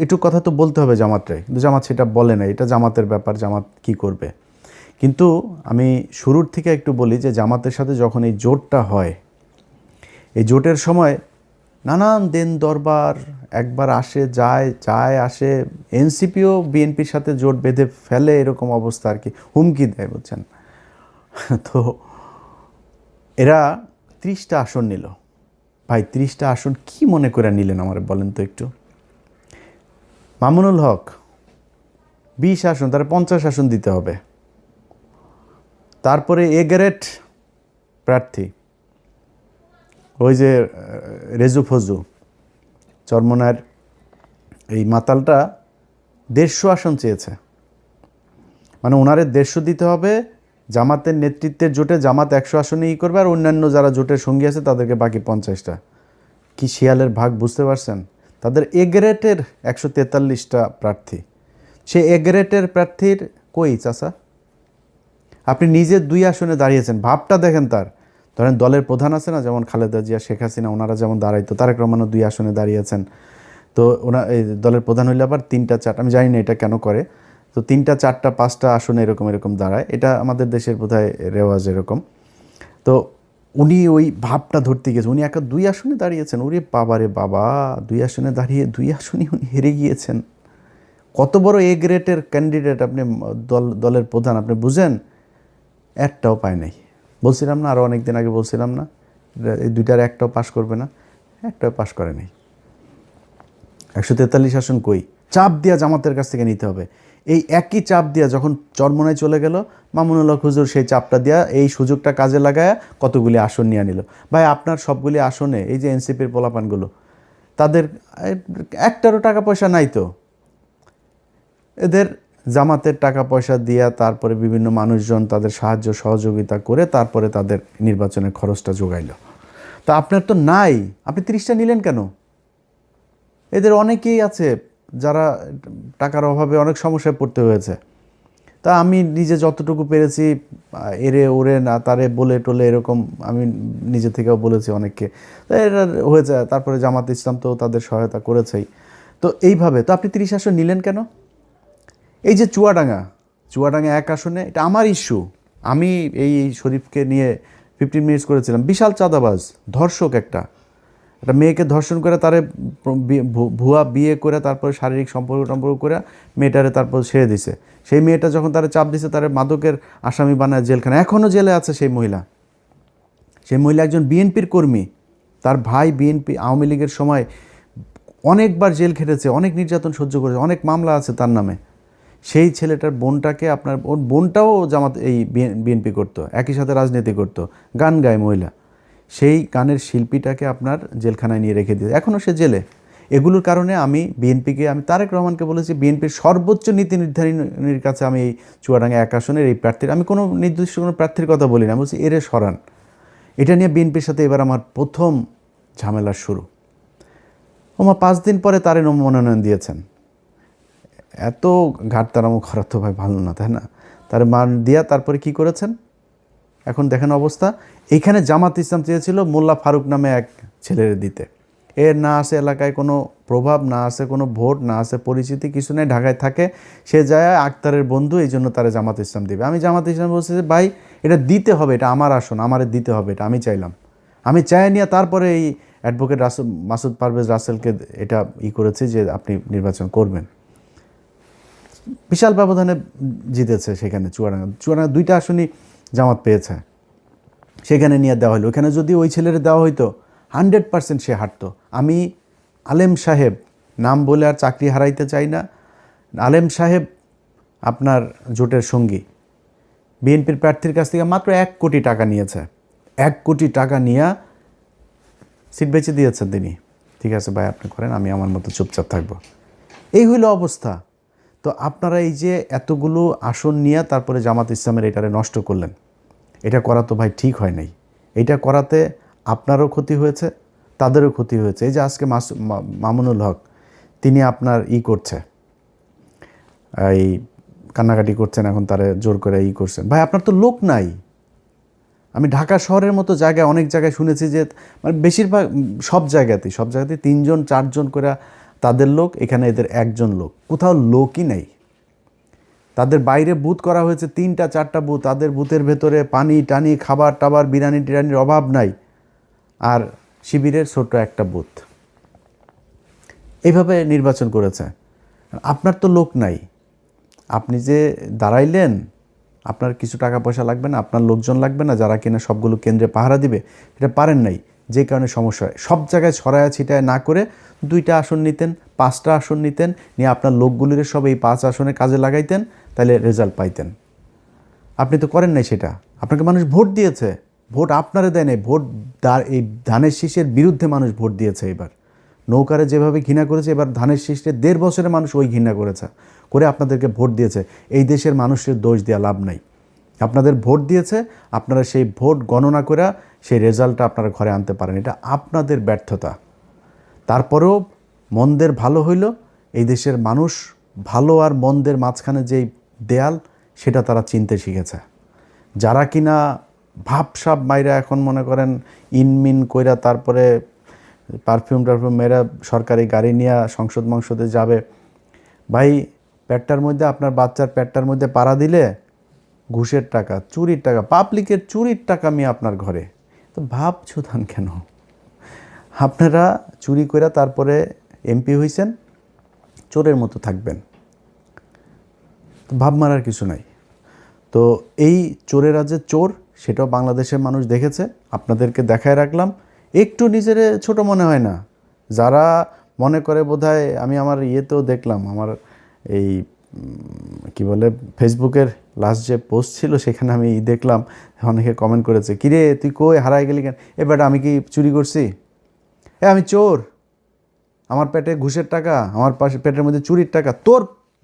একটু কথা তো বলতে হবে জামাতটাই। কিন্তু জামাত সেটা বলে না, এটা জামাতের ব্যাপার, জামাত কি করবে। কিন্তু আমি শুরুর থেকে একটু বলি যে জামাতের সাথে যখন এই জোটটা হয়, এই জোটের সময় নানান দেন দরবার, একবার আসে যায় যায় আসে, এনসিপিও বিএনপির সাথে জোট বেঁধে ফেলে, এরকম অবস্থা আর কি, হুমকি দেয়, বুঝছেন। তো এরা 30টা আসন নিল। ভাই 30টা আসন কি মনে করে নিলেন আমার বলেন তো একটু। মামুনুল হক 20 আসন, তারা 50 আসন দিতে হবে। তারপরে এ গ্রেড প্রার্থী ওই যে রেজু ফজু চরমনার এই মাতালটা 150 আসন চেয়েছে, মানে ওনারে 150 দিতে হবে। জামাতের নেতৃত্বের জোটে জামাত 100 আসনে করবে, আর অন্যান্য যারা জোটের সঙ্গী আছে তাদেরকে বাকি 50টা। কি শিয়ালের ভাগ, বুঝতে পারছেন। তাদের এ গ্রেডের 143টা প্রার্থী, সে এ গ্রেডের প্রার্থীর কই চাচা? আপনি নিজে 2 আসনে দাঁড়িয়েছেন, ভাবটা দেখেন তার। ধরেন দলের প্রধান আছে না, যেমন খালেদা জিয়া, শেখ হাসিনা, ওনারা যেমন দাঁড়াইতো, তারেক রহমানও 2 আসনে দাঁড়িয়েছেন। তো এই দলের প্রধান হইলে আবার 3টা 4টা, আমি জানি না এটা কেন করে, তো 3টা 4টা 5টা আসনে এরকম দাঁড়ায়, এটা আমাদের দেশের বোধহয় রেওয়াজ এরকম। তো উনি ওই ভাবটা ধরতে গিয়েছে, উনি একা 2 আসনে দাঁড়িয়েছেন। ওরে বাবা রে বাবা, 2 আসনে দাঁড়িয়ে 2 আসনে উনি হেরে গিয়েছেন। কত বড় এ গ্রেডের ক্যান্ডিডেট আপনি, দলের প্রধান, আপনি বুঝেন। একটাও পায় নাই। বলছিলাম না, আরও অনেক দিন আগে বলছিলাম না, এই 2টার একটাও পাশ করবে না, একটাও পাশ করে নাই। 143 আসন কই? চাপ দিয়া জামাতের কাছ থেকে নিতে হবে। এই একই চাপ দিয়া যখন চরমনায় চলে গেল, মামুনুল হক হুজুর সেই চাপটা দিয়া এই সুযোগটা কাজে লাগায় কতগুলি আসন নিয়ে নিল। ভাই আপনার সবগুলি আসনে এই যে এনসিপির পোলাপানগুলো, তাদের একটারও টাকা পয়সা নাই তো। এদের জামাতের টাকা পয়সা দিয়া, তারপরে বিভিন্ন মানুষজন তাদের সাহায্য সহযোগিতা করে তারপরে তাদের নির্বাচনের খরচটা জোগাইল। তা আপনার তো নাই, আপনি 30টা নিলেন কেন? এদের অনেকেই আছে যারা টাকার অভাবে অনেক সমস্যায় পড়তে হয়েছে। তা আমি নিজে যতটুকু পেরেছি, এরে ওরে না তারে বলে টলে এরকম আমি নিজে থেকেও বলেছি অনেককে, তা এরা হয়েছে। তারপরে জামাত ইসলাম তো তাদের সহায়তা করেছেই। তো এইভাবে তো আপনি 30 আসন নিলেন কেন? এই যে চুয়াডাঙ্গা 1 আসনে, এটা আমার ইস্যু। আমি এই শরীফকে নিয়ে 15 মিনিটস করেছিলাম। বিশাল চাঁদাবাজ, ধর্ষক, একটা মেয়েকে ধর্ষণ করে, তারে ভুয়া বিয়ে করে, তারপরে শারীরিক সম্পর্ক করে মেয়েটারে তারপর ছেড়ে দিছে। সেই মেয়েটা যখন তারা চাপ দিছে, তারে মাদকের আসামি বানায় জেলখানা, এখনও জেলে আছে সেই মহিলা। সেই মহিলা একজন বিএনপির কর্মী, তার ভাই বিএনপি আওয়ামী লীগের সময় অনেকবার জেল খেটেছে, অনেক নির্যাতন সহ্য করেছে, অনেক মামলা আছে তার নামে। সেই ছেলেটার বোনটাকে আপনার, ওর বোনটাও জামাত এই বিএনপি করতো, একই সাথে রাজনীতি করতো, গান গায় মহিলা। সেই গানের শিল্পীটাকে আপনার জেলখানায় নিয়ে রেখে দিয়ে এখনও সে জেলে। এগুলোর কারণে আমি বিএনপিকে, আমি তারেক রহমানকে বলেছি, বিএনপির সর্বোচ্চ নীতি নির্ধারণীর কাছে আমি এই চুয়াডাঙ্গা 1 আসনের এই প্রার্থীর, আমি কোনো নির্দিষ্ট কোনো প্রার্থীর কথা বলি না, বলছি এরে সরান। এটা নিয়ে বিএনপির সাথে এবার আমার প্রথম ঝামেলার শুরু। ওমা 5 দিন পরে তারে মনোনয়ন দিয়েছেন। এত ঘাটতারামো করা তো ভাই ভালো না, তাই না? তার মান দিয়া তারপরে কি করেছেন এখন দেখেন অবস্থা। এইখানে জামাত ইসলাম চেয়েছিল মোল্লা ফারুক নামে এক ছেলের দিতে। এর না আছে এলাকায় কোনো প্রভাব, না আছে কোনো ভোট, না আছে পরিচিতি, কিছু নেই, ঢাকায় থাকে। সে যায় আক্তারের বন্ধু, এই জন্য তারা জামাত ইসলাম দিবে। আমি জামাত ইসলাম বলছি যে ভাই এটা দিতে হবে, এটা আমার আসন, আমারে দিতে হবে, এটা আমি চাইলাম। আমি চাই নিয়ে তারপরে এই অ্যাডভোকেট মাসুদ পারভেজ রাসেলকে এটা করেছি যে আপনি নির্বাচন করবেন। বিশাল ব্যবধানে জিতেছে সেখানে চুয়াডাঙ্গা 2টা আসনই জামাত পেয়েছে, সেখানে নিয়ে দেওয়া হলো। ওখানে যদি ওই ছেলের দেওয়া হইতো 100% সে হাঁটতো। আমি আলেম সাহেব, নাম বলে আর চাকরি হারাইতে চাই না, আলেম সাহেব আপনার জোটের সঙ্গী বিএনপির প্রার্থীর কাছ থেকে মাত্র 1 কোটি টাকা নিয়েছে। 1 কোটি টাকা নিয়ে সিট বেঁচে দিয়েছেন তিনি। ঠিক আছে ভাই, আপনি করেন, আমি আমার মতো চুপচাপ থাকবো। এই হইল অবস্থা। তো আপনারা এই যে এতগুলো আসন নিয়ে তারপরে জামাত ইসলামের এটারে নষ্ট করলেন, এটা করা তো ভাই ঠিক হয় নাই। এটা করাতে আপনারও ক্ষতি হয়েছে, তাদেরও ক্ষতি হয়েছে। এই যে আজকে মামুনুল হক তিনি আপনার করছে, এই কান্নাকাটি করছেন, এখন তারা জোর করে করছেন। ভাই আপনার তো লোক নাই। আমি ঢাকা শহরের মতো জায়গায় অনেক জায়গায় শুনেছি যে মানে বেশিরভাগ সব জায়গাতেই 3জন 4জন করে তাদের লোক, এখানে এদের 1জন লোক, কোথাও লোকই নেই। তাদের বাইরে বুথ করা হয়েছে 3টা 4টা বুথ, তাদের বুথের ভেতরে পানি টানি খাবার টাবার বিরিয়ানি টিরানির অভাব নাই। আর শিবিরের ছোট্ট একটা বুথ, এইভাবে নির্বাচন করেছে। আপনার তো লোক নাই, আপনি যে দাঁড়াইলেন, আপনার কিছু টাকা পয়সা লাগবে না, আপনার লোকজন লাগবে না যারা কিনা সবগুলো কেন্দ্রে পাহারা দিবে, এটা পারেন নাই, যে কারণে সমস্যা হয়। সব জায়গায় ছড়ায়া ছিটায় না করে 2টা আসন নিতেন, 5টা আসন নিতেন, নিয়ে আপনার লোকগুলির সব এই 5 আসনে কাজে লাগাইতেন, তাহলে রেজাল্ট পাইতেন। আপনি তো করেন নাই সেটা। আপনাকে মানুষ ভোট দিয়েছে, ভোট আপনারে দেয় নাই, ভোট এই ধানের শীষের বিরুদ্ধে মানুষ ভোট দিয়েছে। এবার নৌকারে যেভাবে ঘৃণা করেছে, এবার ধানের শীষে 1.5 বছরে মানুষ ওই ঘৃণা করেছে, করে আপনাদেরকে ভোট দিয়েছে। এই দেশের মানুষের দোষ দেওয়া লাভ নাই। আপনাদের ভোট দিয়েছে, আপনারা সেই ভোট গণনা করে সেই রেজাল্টটা আপনারা ঘরে আনতে পারেন, এটা আপনাদের ব্যর্থতা। তারপরেও মন্দের ভালো হইল, এই দেশের মানুষ ভালো আর মন্দের মাঝখানে যেই দেয়াল, সেটা তারা চিনতে শিখেছে। যারা কিনা ভাবসাব মাইরা এখন মনে করেন ইনমিন কইরা তারপরে পারফিউম মেয়েরা সরকারি গাড়ি নিয়ে সংসদে যাবে, ভাই পেটটার মধ্যে, আপনার বাচ্চার পেটটার মধ্যে পাড়া দিলে ঘুষের টাকা, চুরির টাকা, পাবলিকের চুরির টাকা নিয়ে আপনার ঘরে, তো ভাব ছুতান কেন? আপনারা চুরি করে তারপরে এমপি হইছেন, চোরের মতো থাকবেন, তো ভাব মারার কিছু নাই। তো এই চোরেরা যে চোর, সেটাও বাংলাদেশের মানুষ দেখেছে, আপনাদেরকে দেখায় রাখলাম। একটু নিজের ছোট মনে হয় না? যারা মনে করে বোধহয়, আমি আমার ইয়েতেও দেখলাম, আমার এই কি বলে ফেসবুকের লাস্ট যে পোস্ট ছিল, সেখানে আমি দেখলাম অনেকে কমেন্ট করেছে, কিরে তুই কই হারাই গেলি কেন? এবার আমি কি চুরি করছি? আমি চোর, আমার পেটে ঘুষের টাকা, আমার পাশে পেটের মধ্যে চুরির টাকা,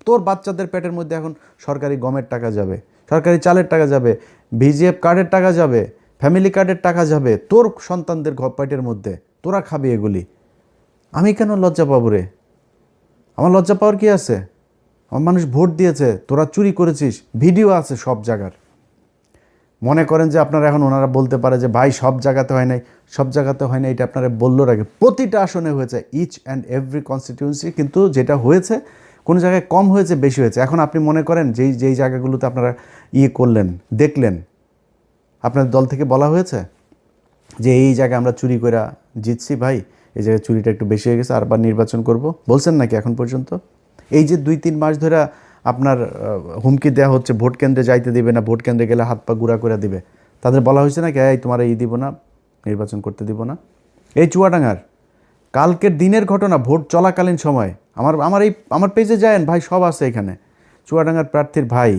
তোর বাচ্চাদের পেটের মধ্যে এখন সরকারি গমের টাকা যাবে, সরকারি চালের টাকা যাবে, ভিজিএফ কার্ডের টাকা যাবে, ফ্যামিলি কার্ডের টাকা যাবে তোর সন্তানদের পেটের মধ্যে, তোরা খাবি এগুলি। আমি কেন লজ্জা পাবো রে? আমার লজ্জা পাওয়ার কি আছে? আমার মানুষ ভোট দিয়েছে, তোরা চুরি করেছিস, ভিডিও আছে সব জায়গার। মনে করেন যে আপনারা এখন ওনারা বলতে পারে যে ভাই সব জায়গাতে হয় নাই, সব জায়গাতে হয় না, এটা আপনারা বললো আগে, প্রতিটা আসনে হয়েছে, ইচ অ্যান্ড এভরি কনস্টিটিউয়েন্সি, কিন্তু যেটা হয়েছে কোনো জায়গায় কম হয়েছে, বেশি হয়েছে। এখন আপনি মনে করেন যেই জায়গাগুলোতে আপনারা করলেন, দেখলেন, আপনার দল থেকে বলা হয়েছে যে এই জায়গায় আমরা চুরি করে জিতছি, ভাই এই জায়গায় চুরিটা একটু বেশি হয়ে গেছে, আরবার নির্বাচন করব, বলছেন নাকি এখন পর্যন্ত? এই যে 2-3 মাস ধরে আপনার হুমকি দেওয়া হচ্ছে, ভোট কেন্দ্রে যাইতে দিবে না, ভোট কেন্দ্রে গেলে হাত পা গুঁড়া করে দিবে, তাদের বলা হয়েছে নাকি এই তোমার দিব না, নির্বাচন করতে দিব না? এই চুয়াডাঙ্গার কালকের দিনের ঘটনা, ভোট চলাকালীন সময়, আমার পেজে যায়েন ভাই, সব আছে এখানে। চুয়াডাঙ্গার প্রার্থীর ভাই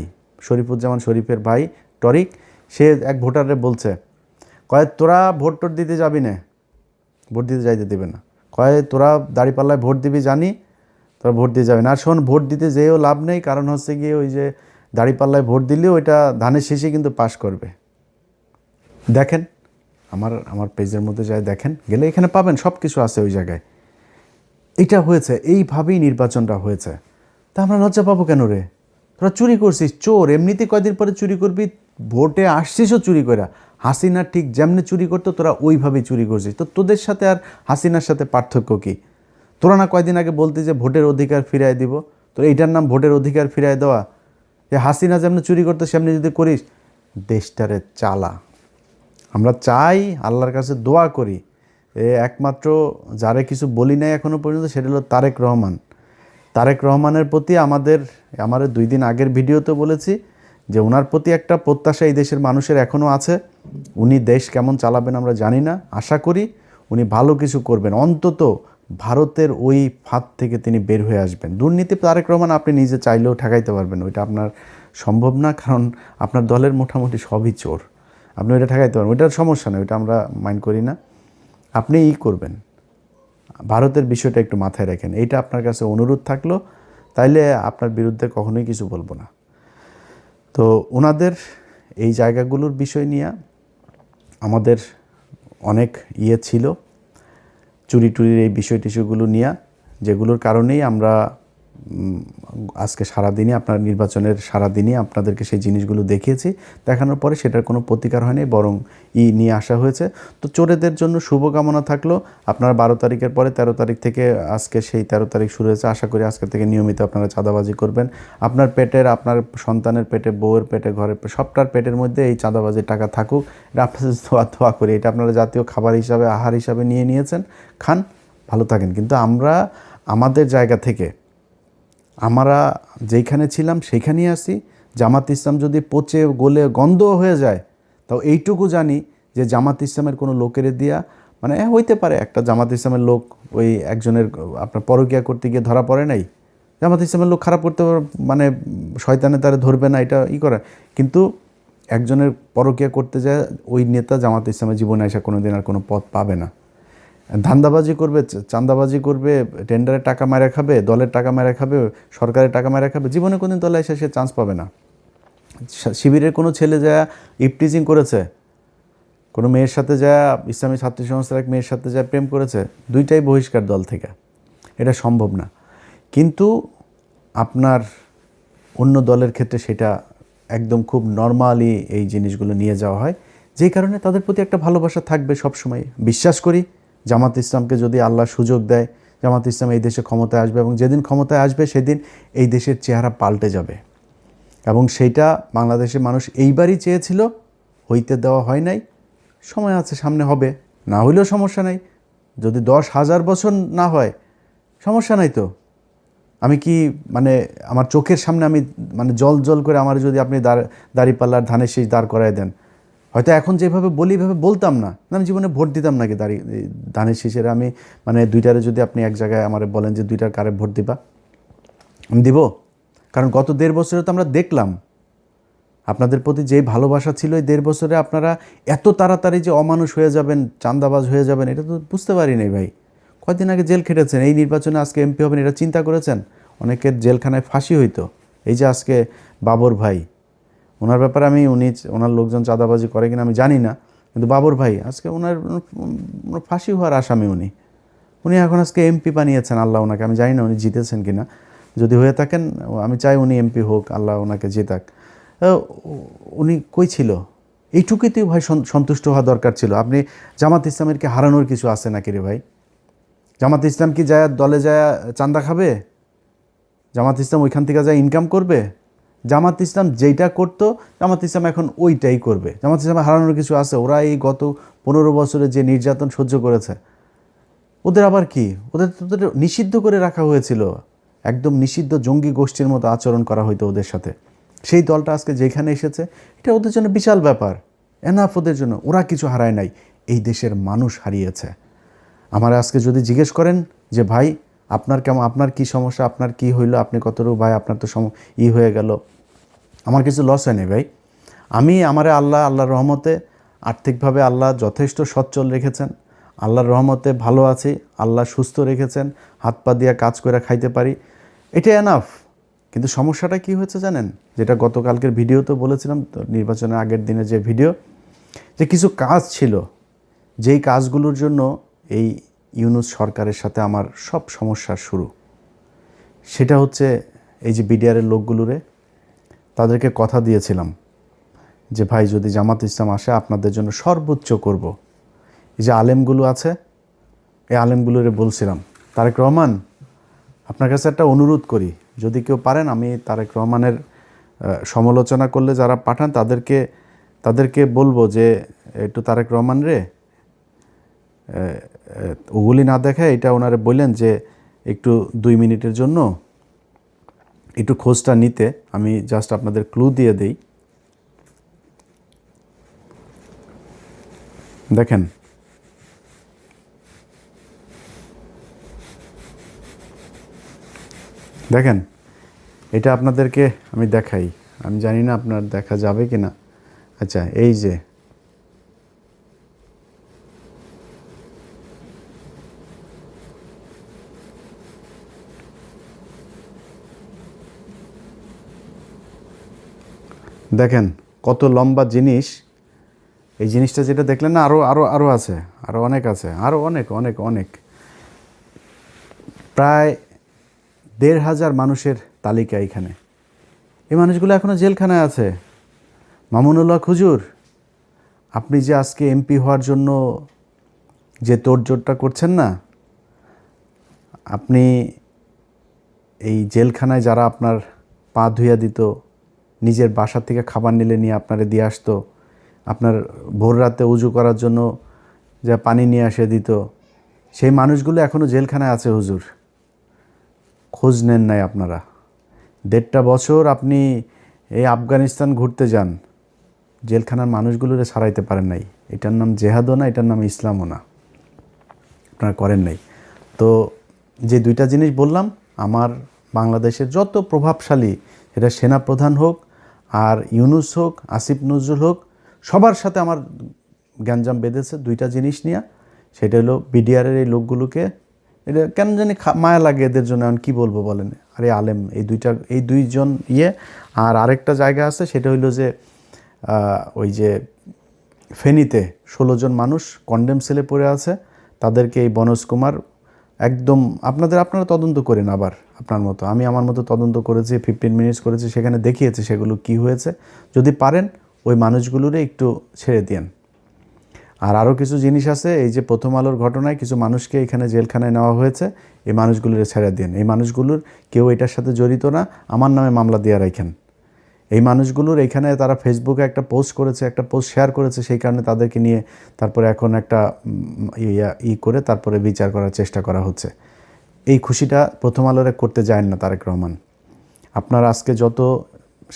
শরীফুজ্জামান শরীফের ভাই টরিক, সে এক ভোটারে বলছে, কয় তোরা ভোট দিতে যাবি না, ভোট দিতে যাইতে দেবে না, কয় তোরা দাঁড়িপাল্লায় ভোট দিবি জানি, তোরা ভোট দিয়ে যাবে না। আর শোন, ভোট দিতে যেও লাভ নেই, কারণ হচ্ছে গিয়ে ওই যে দাঁড়িপাল্লায় ভোট দিলেও ওইটা ধানের শেষে কিন্তু পাশ করবে। দেখেন আমার পেজের মধ্যে যায় দেখেন, গেলে এখানে পাবেন, সব কিছু আছে ওই জায়গায়। এটা হয়েছে, এইভাবেই নির্বাচনটা হয়েছে। তা আমরা লজ্জা পাবো কেন রে? তোরা চুরি করছিস, চোর, এমনিতে কয়দিন পরে চুরি করবি, ভোটে আসছিসও চুরি করে। হাসিনা ঠিক যেমনি চুরি করতো, তোরা ওইভাবেই চুরি করছিস। তো তোদের সাথে আর হাসিনার সাথে পার্থক্য কী? তোরা না কয়দিন আগে বলতি যে ভোটের অধিকার ফিরায় দিব, তোর এইটার নাম ভোটের অধিকার ফিরায় দেওয়া? যে হাসিনা যেমনি চুরি করতো সেমনি যদি করিস, দেশটারে চালা। আমরা চাই, আল্লাহর কাছে দোয়া করি, একমাত্র যারে কিছু বলি নাই এখনও পর্যন্ত, সেটা হলো তারেক রহমানের প্রতি আমার 2 দিন আগের ভিডিওতে বলেছি যে ওনার প্রতি একটা প্রত্যাশা এই দেশের মানুষের এখনও আছে। উনি দেশ কেমন চালাবেন আমরা জানি না, আশা করি উনি ভালো কিছু করবেন, অন্তত ভারতের ওই ফাঁদ থেকে তিনি বের হয়ে আসবেন। দুর্নীতি তারেক রহমান আপনি নিজে চাইলেও ঠেকাইতে পারবেন, ওইটা আপনার সম্ভব না, কারণ আপনার দলের মোটামুটি সবই চোর, আপনি ওইটা ঠেকাইতে পারবেন, ওইটার সমস্যা নেই, ওইটা আমরা মাইন্ড করি না। আপনি করবেন, ভারতের বিষয়টা একটু মাথায় রাখেন, এইটা আপনার কাছে অনুরোধ থাকলো, তাইলে আপনার বিরুদ্ধে কখনোই কিছু বলবো না। তো ওনাদের এই জায়গাগুলোর বিষয় নিয়ে আমাদের অনেক ছিল, চুরি টুরির এই বিষয়গুলো নিয়ে, যেগুলোর কারণেই আমরা আজকে সারাদিনই আপনার নির্বাচনের সারাদিনই আপনাদেরকে সেই জিনিসগুলো দেখিয়েছি। দেখানোর পরে সেটার কোনো প্রতিকার হয়নি, বরং নিয়ে আসা হয়েছে। তো চোরেদের জন্য শুভকামনা থাকলো। আপনারা 12 তারিখের পরে 13 তারিখ থেকে, আজকে সেই 13 তারিখ শুরু হয়েছে, আশা করি আজকে থেকে নিয়মিত আপনারা চাঁদাবাজি করবেন। আপনার পেটের, আপনার সন্তানের পেটে, বউয়ের পেটে, ঘরের সবটার পেটের মধ্যে এই চাঁদাবাজির টাকা থাকুক, এটা আপনাদের দোয়া করি। এটা আপনারা জাতীয় খাবার হিসাবে, আহার হিসাবে নিয়েছেন, খান, ভালো থাকেন। কিন্তু আমাদের জায়গা থেকে আমরা যেইখানে ছিলাম সেইখানেই আছি। জামাত ইসলাম যদি পচে গলে গন্ধ হয়ে যায়, তাও এইটুকু জানি যে জামাত ইসলামের কোনো লোকের দিয়া মানে হইতে পারে একটা জামাত ইসলামের লোক ওই একজনের আপনার পরকীয়া করতে গিয়ে ধরা পড়ে নাই, জামাত ইসলামের লোক খারাপ করতে মানে শয়তানে তারা ধরবে না, এটা করে। কিন্তু একজনের পরকীয়া করতে যায় ওই নেতা জামাত ইসলামের জীবনে আসা কোনো দিন আর কোনো পথ পাবে না। ধান্দাবাজি করবে, চাঁদাবাজি করবে, টেন্ডারের টাকা মেরে খাবে, দলের টাকা মেরে খাবে, সরকারের টাকা মেরে খাবে, জীবনে কোনোদিন দলে এসে সে চান্স পাবে না। শিবিরের কোনো ছেলে যা ইপটিজিং করেছে, কোনো মেয়ের সাথে যা ইসলামী ছাত্র সংস্থার এক মেয়ের সাথে যা প্রেম করেছে, দুইটাই বহিষ্কার দল থেকে, এটা সম্ভব না। কিন্তু আপনার অন্য দলের ক্ষেত্রে সেটা একদম খুব নর্মালি এই জিনিসগুলো নিয়ে যাওয়া হয়, যেই কারণে তাদের প্রতি একটা ভালোবাসা থাকবে সবসময়। বিশ্বাস করি জামাত ইসলামকে যদি আল্লাহ সুযোগ দেয়, জামাত ইসলাম এই দেশে ক্ষমতায় আসবে, এবং যেদিন ক্ষমতায় আসবে সেদিন এই দেশের চেহারা পাল্টে যাবে। এবং সেইটা বাংলাদেশের মানুষ এইবারই চেয়েছিল, হইতে দেওয়া হয় নাই। সময় আছে, সামনে হবে, না হইলেও সমস্যা নাই। যদি 10,000 বছর না হয় সমস্যা নাই তো। আমি কি মানে আমার চোখের সামনে আমি মানে জল জল করে আমার যদি আপনি দাঁড়িপাল্লার ধানের শীষ দাঁড় করায় দেন, হয়তো এখন যেভাবে বলি এভাবে বলতাম না, আমি জীবনে ভোট দিতাম নাকি ধানের শীষের। আমি মানে দুইটারে যদি আপনি এক জায়গায় আমার বলেন যে দুইটার কারে ভোট দিবা, আমি দিব। কারণ গত 1.5 বছরে তো আমরা দেখলাম আপনাদের প্রতি যেই ভালোবাসা ছিল, এই 1.5 বছরে আপনারা এত তাড়াতাড়ি যে অমানুষ হয়ে যাবেন, চাঁদাবাজ হয়ে যাবেন, এটা তো বুঝতে পারি নাই ভাই। কয়দিন আগে জেল খেটেছেন, এই নির্বাচনে আজকে এমপি হবেন, এটা চিন্তা করেছেন? অনেকের জেলখানায় ফাঁসি হইতো। এই যে আজকে বাবর ভাই, ওনার ব্যাপারে ওনার লোকজন চাঁদাবাজি করে কিনা আমি জানি না, কিন্তু বাবর ভাই আজকে ওনার ফাঁসি হওয়ার আসামি। উনি এখন আজকে এমপি বানিয়েছেন আল্লাহ ওনাকে। আমি জানি না উনি জিতেছেন কিনা, যদি হয়ে থাকেন আমি চাই উনি এমপি হোক, আল্লাহ ওনাকে জেতাক। উনি কই ছিল? এইটুকুতেই ভাই সন্তুষ্ট হওয়া দরকার ছিল। আপনি জামাত ইসলামের কি হারানোর কিছু আছে নাকি রে ভাই? জামাত ইসলাম কি যায় দলে যায় চাঁদা খাবে? জামাত ইসলাম ওইখান থেকে যায় ইনকাম করবে? জামাত ইসলাম যেইটা করতো জামাত ইসলাম এখন ওইটাই করবে। জামাত ইসলাম হারানোর কিছু আছে? ওরা এই গত 15 বছরে যে নির্যাতন সহ্য করেছে, ওদের আবার কি? ওদের নিষিদ্ধ করে রাখা হয়েছিল, একদম নিষিদ্ধ জঙ্গি গোষ্ঠীর মতো আচরণ করা হইতো ওদের সাথে। সেই দলটা আজকে যেখানে এসেছে, এটা ওদের জন্য বিশাল ব্যাপার। এনাফ ওদের জন্য। ওরা কিছু হারায় নাই, এই দেশের মানুষ হারিয়েছে। আমার আজকে যদি জিজ্ঞেস করেন যে ভাই আপনার কেমন, আপনার কি সমস্যা, আপনার কি হইলো, আপনি কতটুকু ভাই আপনার তো হয়ে গেল, আমার কিছু লস হয়নি ভাই। আল্লাহর রহমতে আর্থিকভাবে আল্লাহ যথেষ্ট সচ্ছল রেখেছেন, আল্লাহর রহমতে ভালো আছি, আল্লাহ সুস্থ রেখেছেন, হাত পা দিয়ে কাজ করে খাইতে পারি, এটা এনাফ। কিন্তু সমস্যাটা কি হয়েছে জানেন? যেটা গতকালকের ভিডিওতে বলেছিলাম, নির্বাচনের আগের দিনে যে ভিডিও, যে কিছু কাজ ছিল যেই কাজগুলোর জন্য এই ইউনূস সরকারের সাথে আমার সব সমস্যার শুরু। সেটা হচ্ছে এই যে বিডিআরের লোকগুলোরে তাদেরকে কথা দিয়েছিলাম যে ভাই যদি জামাত ইসলাম আসে আপনাদের জন্য সর্বোচ্চ করব। এই যে আলেমগুলো আছে, এই আলেমগুলোরে বলছিলাম তারেক রহমান আপনার কাছে একটা অনুরোধ করি, যদি কেউ পারেন, আমি তারেক রহমানের সমালোচনা করলে যারা পাঠান তাদেরকে বলবো যে একটু তারেক রহমান রে ওগুলি না দেখায় এটা ওনারে বললেন যে একটু 2 মিনিটের জন্য একটু খোঁজটা নিতে। আমি জাস্ট আপনাদের ক্লু দিয়ে দেই। দেখেন, এটা আপনাদেরকে আমি দেখাই। আমি জানি না আপনার দেখা যাবে কি না। আচ্ছা, এই যে দেখেন কত লম্বা জিনিস। এই জিনিসটা যেটা দেখলেন না, আরও আছে, আরও অনেক আছে, আরও অনেক অনেক অনেক, প্রায় 1,500 মানুষের তালিকা এখানে। এই মানুষগুলো এখনও জেলখানায় আছে। মামুনুল্লাহ খুজুর, আপনি যে আজকে এমপি হওয়ার জন্য যে তোড়জোড়টা করছেন না, আপনি এই জেলখানায় যারা আপনার পা ধুইয়া দিত, নিজের বাসা থেকে খাবার নিলে নিয়ে আপনারে দিয়ে আসতো, আপনার ভোর রাতে উজু করার জন্য যা পানি নিয়ে আসে দিত, সেই মানুষগুলো এখনও জেলখানায় আছে হুজুর। খোঁজ নেন নাই আপনারা। 1.5 বছর আপনি এই আফগানিস্তান ঘুরতে যান, জেলখানার মানুষগুলোরে ছাড়াইতে পারেন নাই। এটার নাম জেহাদও না, এটার নাম ইসলামও না, আপনারা করেন নাই। তো যে দুইটা জিনিস বললাম, আমার বাংলাদেশের যত প্রভাবশালী, এটা সেনাপ্রধান হোক আর ইউনূস হোক, আসিফ নজরুল হোক, সবার সাথে আমার গ্যাঞ্জাম বেঁধেছে দুইটা জিনিস নিয়ে। সেটা হলো বিডিআরের এই লোকগুলোকে, এটা কেন জানি মায়া লাগে এদের জন্য। এখন কী বলবো বলেন, আরে আলেম এই দুইজন আর আরেকটা জায়গা আছে, সেটা হইলো যে ওই যে ফেনীতে 16 জন মানুষ কন্ডেম সেলে পড়ে আছে, তাদেরকে এই বনজ কুমার একদম আপনারা তদন্ত করেন আবার আপনার মতো, আমি আমার মতো তদন্ত করেছি, 15 মিনিটস করেছি, সেখানে দেখিয়েছে সেগুলো কি হয়েছে। যদি পারেন ওই মানুষগুলোরে একটু ছেড়ে দিন। আর আরও কিছু জিনিস আছে, এই যে প্রথম আলোর ঘটনায় কিছু মানুষকে এখানে জেলখানায় নেওয়া হয়েছে, এই মানুষগুলোর ছেড়ে দিন। এই মানুষগুলোর কেউ এটার সাথে জড়িত না, আমার নামে মামলা দিয়ে রাখেন। এই মানুষগুলোর এখানে তারা ফেসবুকে একটা পোস্ট করেছে, একটা পোস্ট শেয়ার করেছে, সেই কারণে তাদেরকে নিয়ে তারপরে এখন একটা করে তারপরে বিচার করার চেষ্টা করা হচ্ছে। এই খুশিটা প্রথম আলোরে করতে যায় না তারেক রহমান। আপনার আজকে যত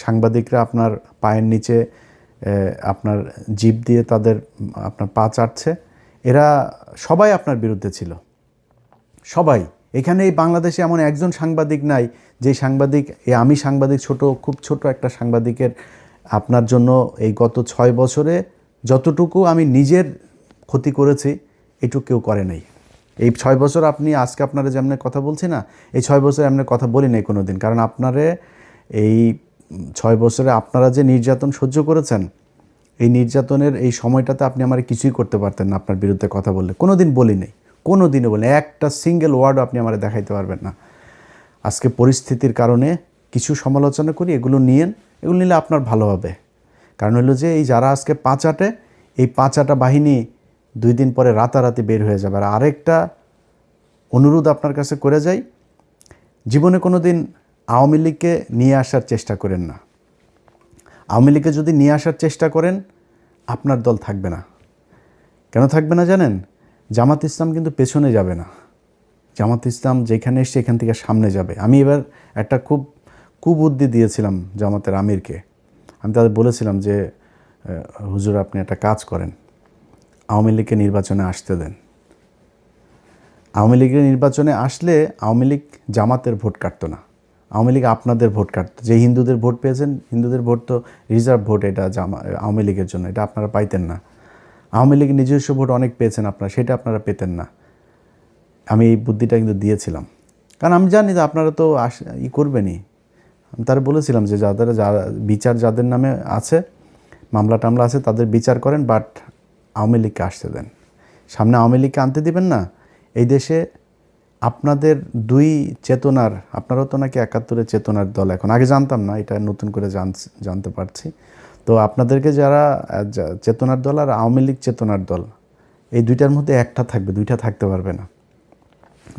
সাংবাদিকরা আপনার পায়ের নিচে আপনার জিভ দিয়ে আপনার পা চাটছে, এরা সবাই আপনার বিরুদ্ধে ছিল, সবাই। এখানে এই বাংলাদেশে এমন একজন সাংবাদিক নাই যে সাংবাদিক, আমি সাংবাদিক খুব ছোট একটা সাংবাদিকের আপনার জন্য এই গত 6 বছরে যতটুকু আমি নিজের ক্ষতি করেছি এটুকু কেউ করে নাই। এই 6 বছর আপনি আজকে আপনারা যেমন কথা বলছি না, এই 6 বছরে এমন কথা বলি নাই কোনো দিন। কারণ আপনারে এই 6 বছরে আপনারা যে নির্যাতন সহ্য করেছেন, এই নির্যাতনের এই সময়টাতে আপনি আমার কিছুই করতে পারতেন না আপনার বিরুদ্ধে কথা বললে। কোনো দিন বলি নাই, কোনো দিনও বলি, একটা সিঙ্গেল ওয়ার্ডও আপনি আমার দেখাইতে পারবেন না। আজকে পরিস্থিতির কারণে কিছু সমালোচনা করি, এগুলো নিলে আপনার ভালো হবে। কারণ হলো যে এই যারা আজকে পাঁচাটে, এই পাঁচাটা বাহিনী 2 দিন পরে রাতারাতি বের হয়ে যাবে। আর আরেকটা অনুরোধ আপনার কাছে করে যাই, জীবনে কোনো দিন আওয়ামী লীগকে নিয়ে আসার চেষ্টা করেন না। আওয়ামী লীগকে যদি নিয়ে আসার চেষ্টা করেন, আপনার দল থাকবে না। কেন থাকবে না জানেন? জামাত ইসলাম কিন্তু পেছনে যাবে না। জামাত ইসলাম যেখানে এসছে এখান থেকে সামনে যাবে। আমি এবার একটা খুব কুবুদ্ধি দিয়েছিলাম জামাতের আমিরকে। আমি তাদের বলেছিলাম যে হুজুর আপনি একটা কাজ করেন, আওয়ামী লীগকে নির্বাচনে আসতে দেন। আওয়ামী লীগের নির্বাচনে আসলে আওয়ামী লীগ জামাতের ভোট কাটতো না, আওয়ামী লীগ আপনাদের ভোট কাটতো। যে হিন্দুদের ভোট পেয়েছেন, হিন্দুদের ভোট তো রিজার্ভ ভোট, এটা আওয়ামী লীগের জন্য, এটা আপনারা পাইতেন না। আওয়ামী লীগের নিজস্ব ভোট অনেক পেয়েছেন আপনারা, সেটা আপনারা পেতেন না। আমি এই বুদ্ধিটা কিন্তু দিয়েছিলাম, কারণ আমি জানি যে আপনারা তো করবেনই। আমি তারা বলেছিলাম যে বিচার যাদের নামে আছে, মামলা টামলা আছে, তাদের বিচার করেন, বাট আওয়ামী লীগকে আসতে দেন। সামনে আওয়ামী লীগকে আনতে দিবেন না। এই দেশে আপনাদের দুই চেতনার, আপনারাও তো নাকি 71-এর চেতনার দল, এখন আগে জানতাম না, এটা নতুন করে জানতে পারছি। তো আপনাদেরকে যারা চেতনার দল আর আওয়ামী লীগ চেতনার দল, এই দুইটার মধ্যে একটা থাকবে, দুইটা থাকতে পারবে না।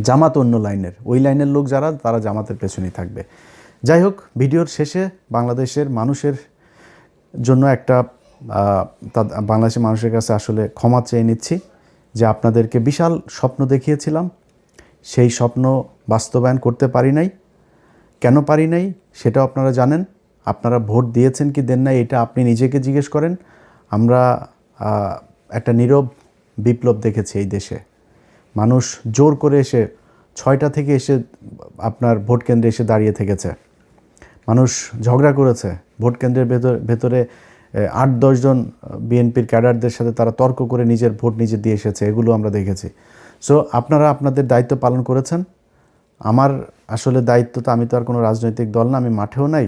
জামাত অন্য লাইনের, ওই লাইনের লোক যারা, তারা জামাতের পেছনেই থাকবে। যাই হোক, ভিডিওর শেষে বাংলাদেশের মানুষের জন্য একটা বাংলাদেশের মানুষের কাছে আসলে ক্ষমা চেয়ে নিচ্ছি যে আপনাদেরকে বিশাল স্বপ্ন দেখিয়েছিলাম, সেই স্বপ্ন বাস্তবায়ন করতে পারি নাই। কেন পারি নাই সেটাও আপনারা জানেন। আপনারা ভোট দিয়েছেন কি দেন নাই, এটা আপনি নিজেকে জিজ্ঞেস করেন। আমরা একটা নীরব বিপ্লব দেখেছি এই দেশে। মানুষ জোর করে এসে 6টা থেকে এসে আপনার ভোট কেন্দ্রে এসে দাঁড়িয়ে থেকেছে। মানুষ ঝগড়া করেছে ভোট কেন্দ্রের ভেতরে 8-10 জন বিএনপির ক্যাডারদের সাথে তারা তর্ক করে নিজের ভোট নিজে দিয়ে এসেছে, এগুলো আমরা দেখেছি। সো আপনারা আপনাদের দায়িত্ব পালন করেছেন। আমার আসলে দায়িত্ব তো, আমি তো আর কোনো রাজনৈতিক দল না, আমি মাঠেও নাই।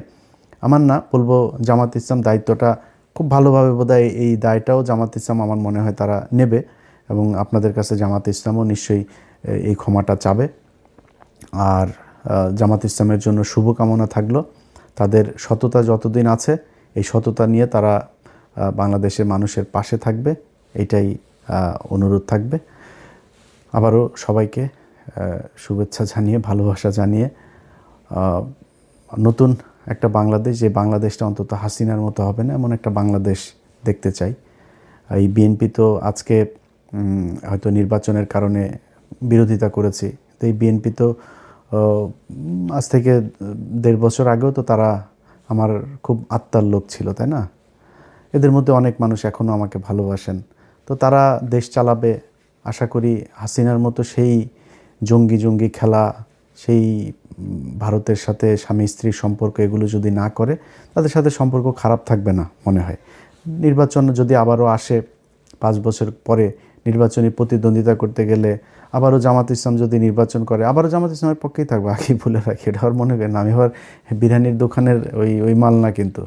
আমার না বলবো জামাত ইসলাম দায়িত্বটা খুব ভালোভাবে, বোধহয় এই দায়টাও জামাত ইসলাম আমার মনে হয় তারা নেবে, এবং আপনাদের কাছে জামাত ইসলামও নিশ্চয়ই এই ক্ষমাটা চাবে। আর জামাত ইসলামের জন্য শুভকামনা থাকলো। তাদের সততা যতদিন আছে, এই সততা নিয়ে তারা বাংলাদেশের মানুষের পাশে থাকবে, এটাই অনুরোধ থাকবে। আবারও সবাইকে শুভেচ্ছা জানিয়ে, ভালোবাসা জানিয়ে, নতুন একটা বাংলাদেশ, যে বাংলাদেশটা অন্তত হাসিনার মতো হবে না, এমন একটা বাংলাদেশ দেখতে চাই। এই বিএনপি তো আজকে হয়তো নির্বাচনের কারণে বিরোধিতা করেছি, তো এই বিএনপি তো আজ থেকে 1.5 বছর আগেও তো তারা আমার খুব আত্মার লোক ছিল, তাই না? এদের মধ্যে অনেক মানুষ এখনও আমাকে ভালোবাসেন। তো তারা দেশ চালাবে, আশা করি হাসিনার মতো সেই জঙ্গি খেলা, সেই ভারতের সাথে স্বামী স্ত্রীর সম্পর্ক, এগুলো যদি না করে, তাদের সাথে সম্পর্ক খারাপ থাকবে না মনে হয়। নির্বাচন যদি আবারও আসে 5 বছর পরে, নির্বাচনী প্রতিদ্বন্দ্বিতা করতে গেলে আবারও জামাত ইসলাম যদি নির্বাচন করে, আবারও জামাত ইসলামের পক্ষেই থাকবে। আগেই বলে রাখি, এটা আর মনে করেন আমি আবার বিরিয়ানির দোকানের ওই মাল না, কিন্তু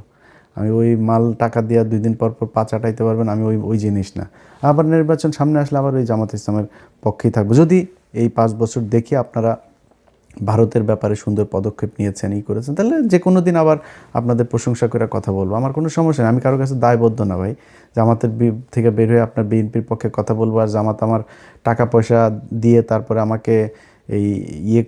আমি ওই মাল টাকা দিয়ে 2 দিন পর পর পা চাটাইতে পারবেন, আমি ওই জিনিস না। আবার নির্বাচন সামনে আসলে আবার ওই জামাত ইসলামের পক্ষেই থাকবো। যদি এই 5 বছর দেখি আপনারা ভারতের ব্যাপারে সুন্দর পদক্ষেপ নিয়েছেন, করেছেন, তাহলে যে কোনো দিন আবার আপনাদের প্রশংসা করে কথা বলবো, আমার কোনো সমস্যা নেই। আমি কারোর কাছে দায়বদ্ধ না ভাই, জামাতের থেকে বের হয়ে আপনার বিএনপির পক্ষে কথা বলবো, আর জামাত আমার টাকা পয়সা দিয়ে তারপরে আমাকে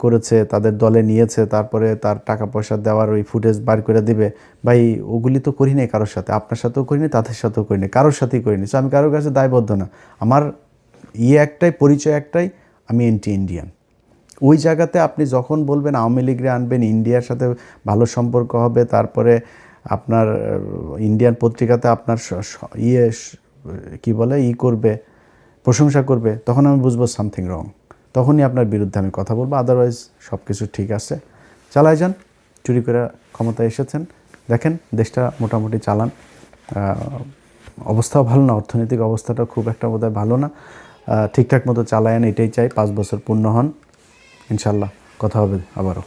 করেছে, তাদের দলে নিয়েছে, তারপরে তার টাকা পয়সা দেওয়ার ওই ফুটেজ বার করে দিবে, ভাই ওগুলি তো করি নাই কারোর সাথে, আপনার সাথেও করিনি, তাদের সাথেও করিনি, কারোর সাথেই করিনি। সো আমি কারোর কাছে দায়বদ্ধ না। আমার একটাই পরিচয়, একটাই, আমি অ্যান্টি ইন্ডিয়ান। ওই জায়গাতে আপনি যখন বলবেন আওয়ামী লীগরে আনবেন, ইন্ডিয়ার সাথে ভালো সম্পর্ক হবে, তারপরে আপনার ইন্ডিয়ান পত্রিকাতে আপনার কি বলে করবে, প্রশংসা করবে, তখন আমি বুঝবো সামথিং রং, তখনই আপনার বিরুদ্ধে আমি কথা বলবো। আদারওয়াইজ সব কিছু ঠিক আছে, চালাই যান। চুরি করে ক্ষমতায় এসেছেন, দেখেন দেশটা মোটামুটি চালান। অবস্থাও ভালো না, অর্থনৈতিক অবস্থাটা খুব একটা বোধহয় ভালো না, ঠিকঠাক মতো চালায়েন, এটাই চাই। 5 বছর পূর্ণ হন, ইনশাল্লাহ কথা হবে আবারও।